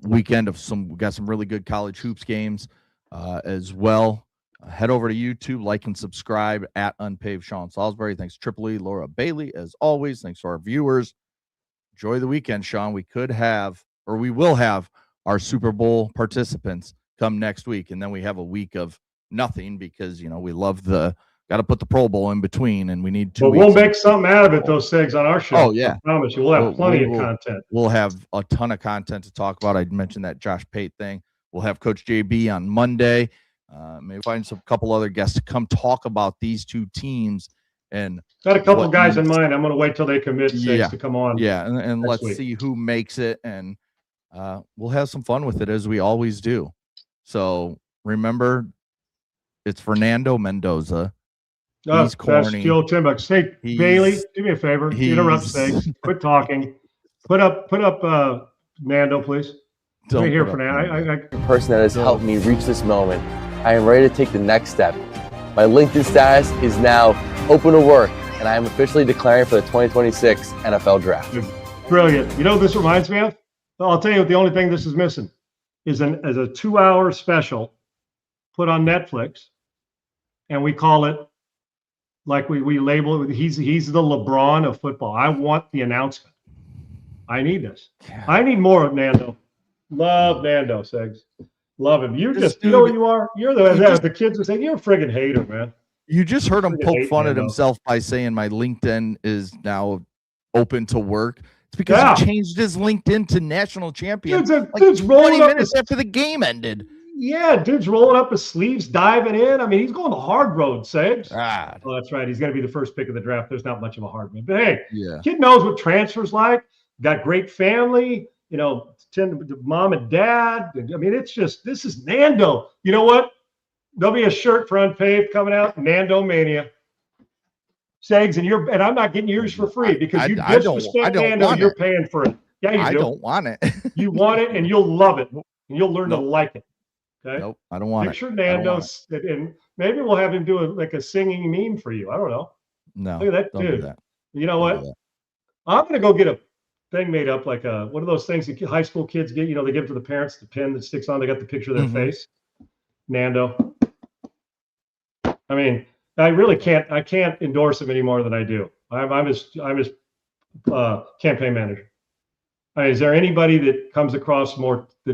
D: weekend of we got some really good college hoops games as well. Head over to YouTube, like and subscribe at Unpaved Sean Salisbury. Thanks, Triple E, Laura Bailey, as always. Thanks to our viewers. Enjoy the weekend, Sean. We will have our Super Bowl participants come next week, and then we have a week of nothing because we love got to put the Pro Bowl in between, and we need 2 weeks.
A: We'll make something out of it, those Segs, on our show.
D: Oh, yeah.
A: I promise you. We'll have plenty of content.
D: We'll have a ton of content to talk about. I mentioned that Josh Pate thing. We'll have Coach JB on Monday. Maybe find some couple other guests to come talk about these two teams. And
A: got a couple of guys in mind. I'm going to wait till they commit to come on.
D: Yeah, and let's see who makes it, and we'll have some fun with it as we always do. So remember, it's Fernando Mendoza. He's corny.
A: Joe Timbuk. Hey, Bailey, do me a favor. Interrupt Segs. Quit talking. Put up Nando, please. Let me hear Fernando.
F: The person that has helped me reach this moment. I am ready to take the next step. My LinkedIn status is now open to work, and I am officially declaring for the 2026 NFL Draft.
A: Brilliant. You know what this reminds me of? Well, I'll tell you what the only thing this is missing is a 2-hour special put on Netflix, and we call it, like we label it, he's the LeBron of football. I want the announcement. I need this. I need more of Nando. Love Nando, Segs. Love him. You know what you are? You're the kids are saying, you're a friggin' hater, man.
D: You just heard him poke fun at himself by saying my LinkedIn is now open to work. It's because he changed his LinkedIn to national champion.
A: Dude's
D: 20 minutes after the game ended.
A: Yeah, dude's rolling up his sleeves, diving in. I mean, he's going the hard road, Segs. Oh, that's right. He's going to be the first pick of the draft. There's not much of a hard one. But hey, kid knows what transfer's like. Got great family, you know, mom and dad. I mean, it's just, this is Nando. You know what? There'll be a shirt for Unpaved coming out, Nando Mania. Segs, and I'm not getting yours for free because you disrespect Nando, you're paying for it. Yeah, you do.
D: I don't want it.
A: You want it, and you'll love it. And you'll learn to like it. Okay?
D: Nope, I don't want
A: Picture Nando's, and maybe we'll have him do a singing meme for you. I don't know.
D: No,
A: look at that dude.
D: Do that.
A: You know what? I'm gonna go get a thing made up, like one of those things that high school kids get. You know, they give it to the parents, the pin that sticks on. They got the picture of their face. Nando. I mean, I really can't. I can't endorse him any more than I do. I'm his campaign manager. Is there anybody that comes across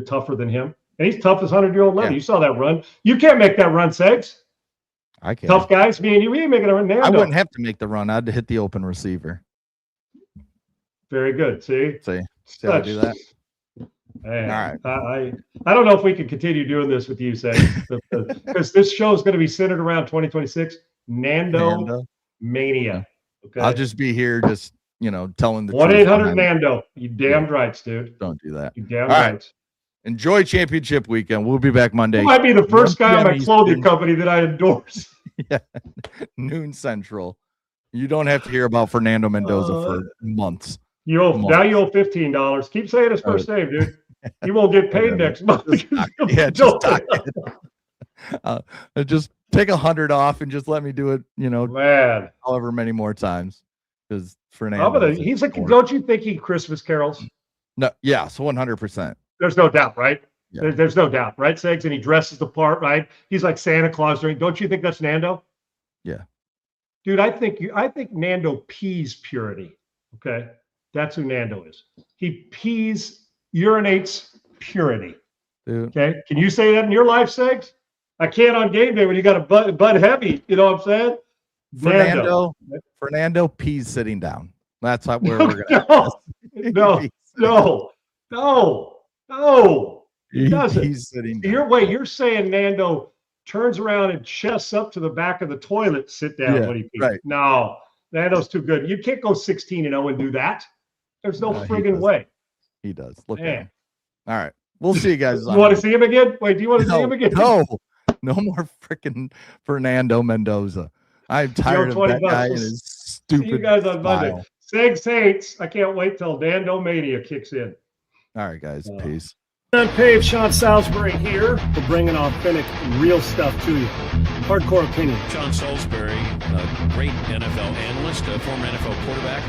A: tougher than him? And he's tough as 100-year-old lady. You saw that run. You can't make that run, Segs.
D: I can't.
A: Tough guys, me and you, we ain't making a run.
D: I wouldn't have to make the run. I'd hit the open receiver.
A: Very good. See how I do that?
D: Man,
A: all right. I don't know if we can continue doing this with you, Segs, because this show is going to be centered around 2026 Nando Mania. Okay.
D: I'll just be here, just telling the
A: 1-800 Nando. You damned right, dude.
D: Don't do that.
A: You damn right.
D: Enjoy championship weekend. We'll be back Monday.
A: You might be the first guy in my clothing company that I endorse.
D: Noon Central. You don't have to hear about Fernando Mendoza for months.
A: Now you owe $15. Keep saying his first name, dude. You won't get paid next month.
D: Just take 100 off and just let me do it.
A: Man,
D: however many more times. Because Fernando,
A: he's like, don't you think he Christmas carols?
D: No, yes, 100%.
A: There's no doubt, right? Yeah. There's no doubt, right, Segs? And he dresses the part, right? He's like Santa Claus. Don't you think that's Nando?
D: Yeah,
A: dude. I think Nando pees purity. Okay, that's who Nando is. He urinates purity.
D: Dude.
A: Okay, can you say that in your life, Segs? I can't on game day when you got a butt heavy. You know what I'm saying?
D: Fernando pees sitting down. That's where we're gonna.
A: No. He doesn't.
D: He's sitting down.
A: You're saying Nando turns around and chests up to the back of the toilet, sit down when he pees. Right. No, Nando's too good. You can't go 16-0 and do that. There's no friggin' way.
D: He does. Look at him. All right. We'll see you guys.
A: You want to see him again? Wait, do you want to see him again?
D: No more freaking Fernando Mendoza. I'm tired of that guy and his stupid.
A: See you guys on Monday. Seg Saints. I can't wait till Nando Mania kicks in.
D: All right, guys. Peace.
G: Unpaved, Sean Salisbury here. We're bringing authentic, real stuff to you. Hardcore opinion.
B: Sean Salisbury, a great NFL analyst, a former NFL quarterback.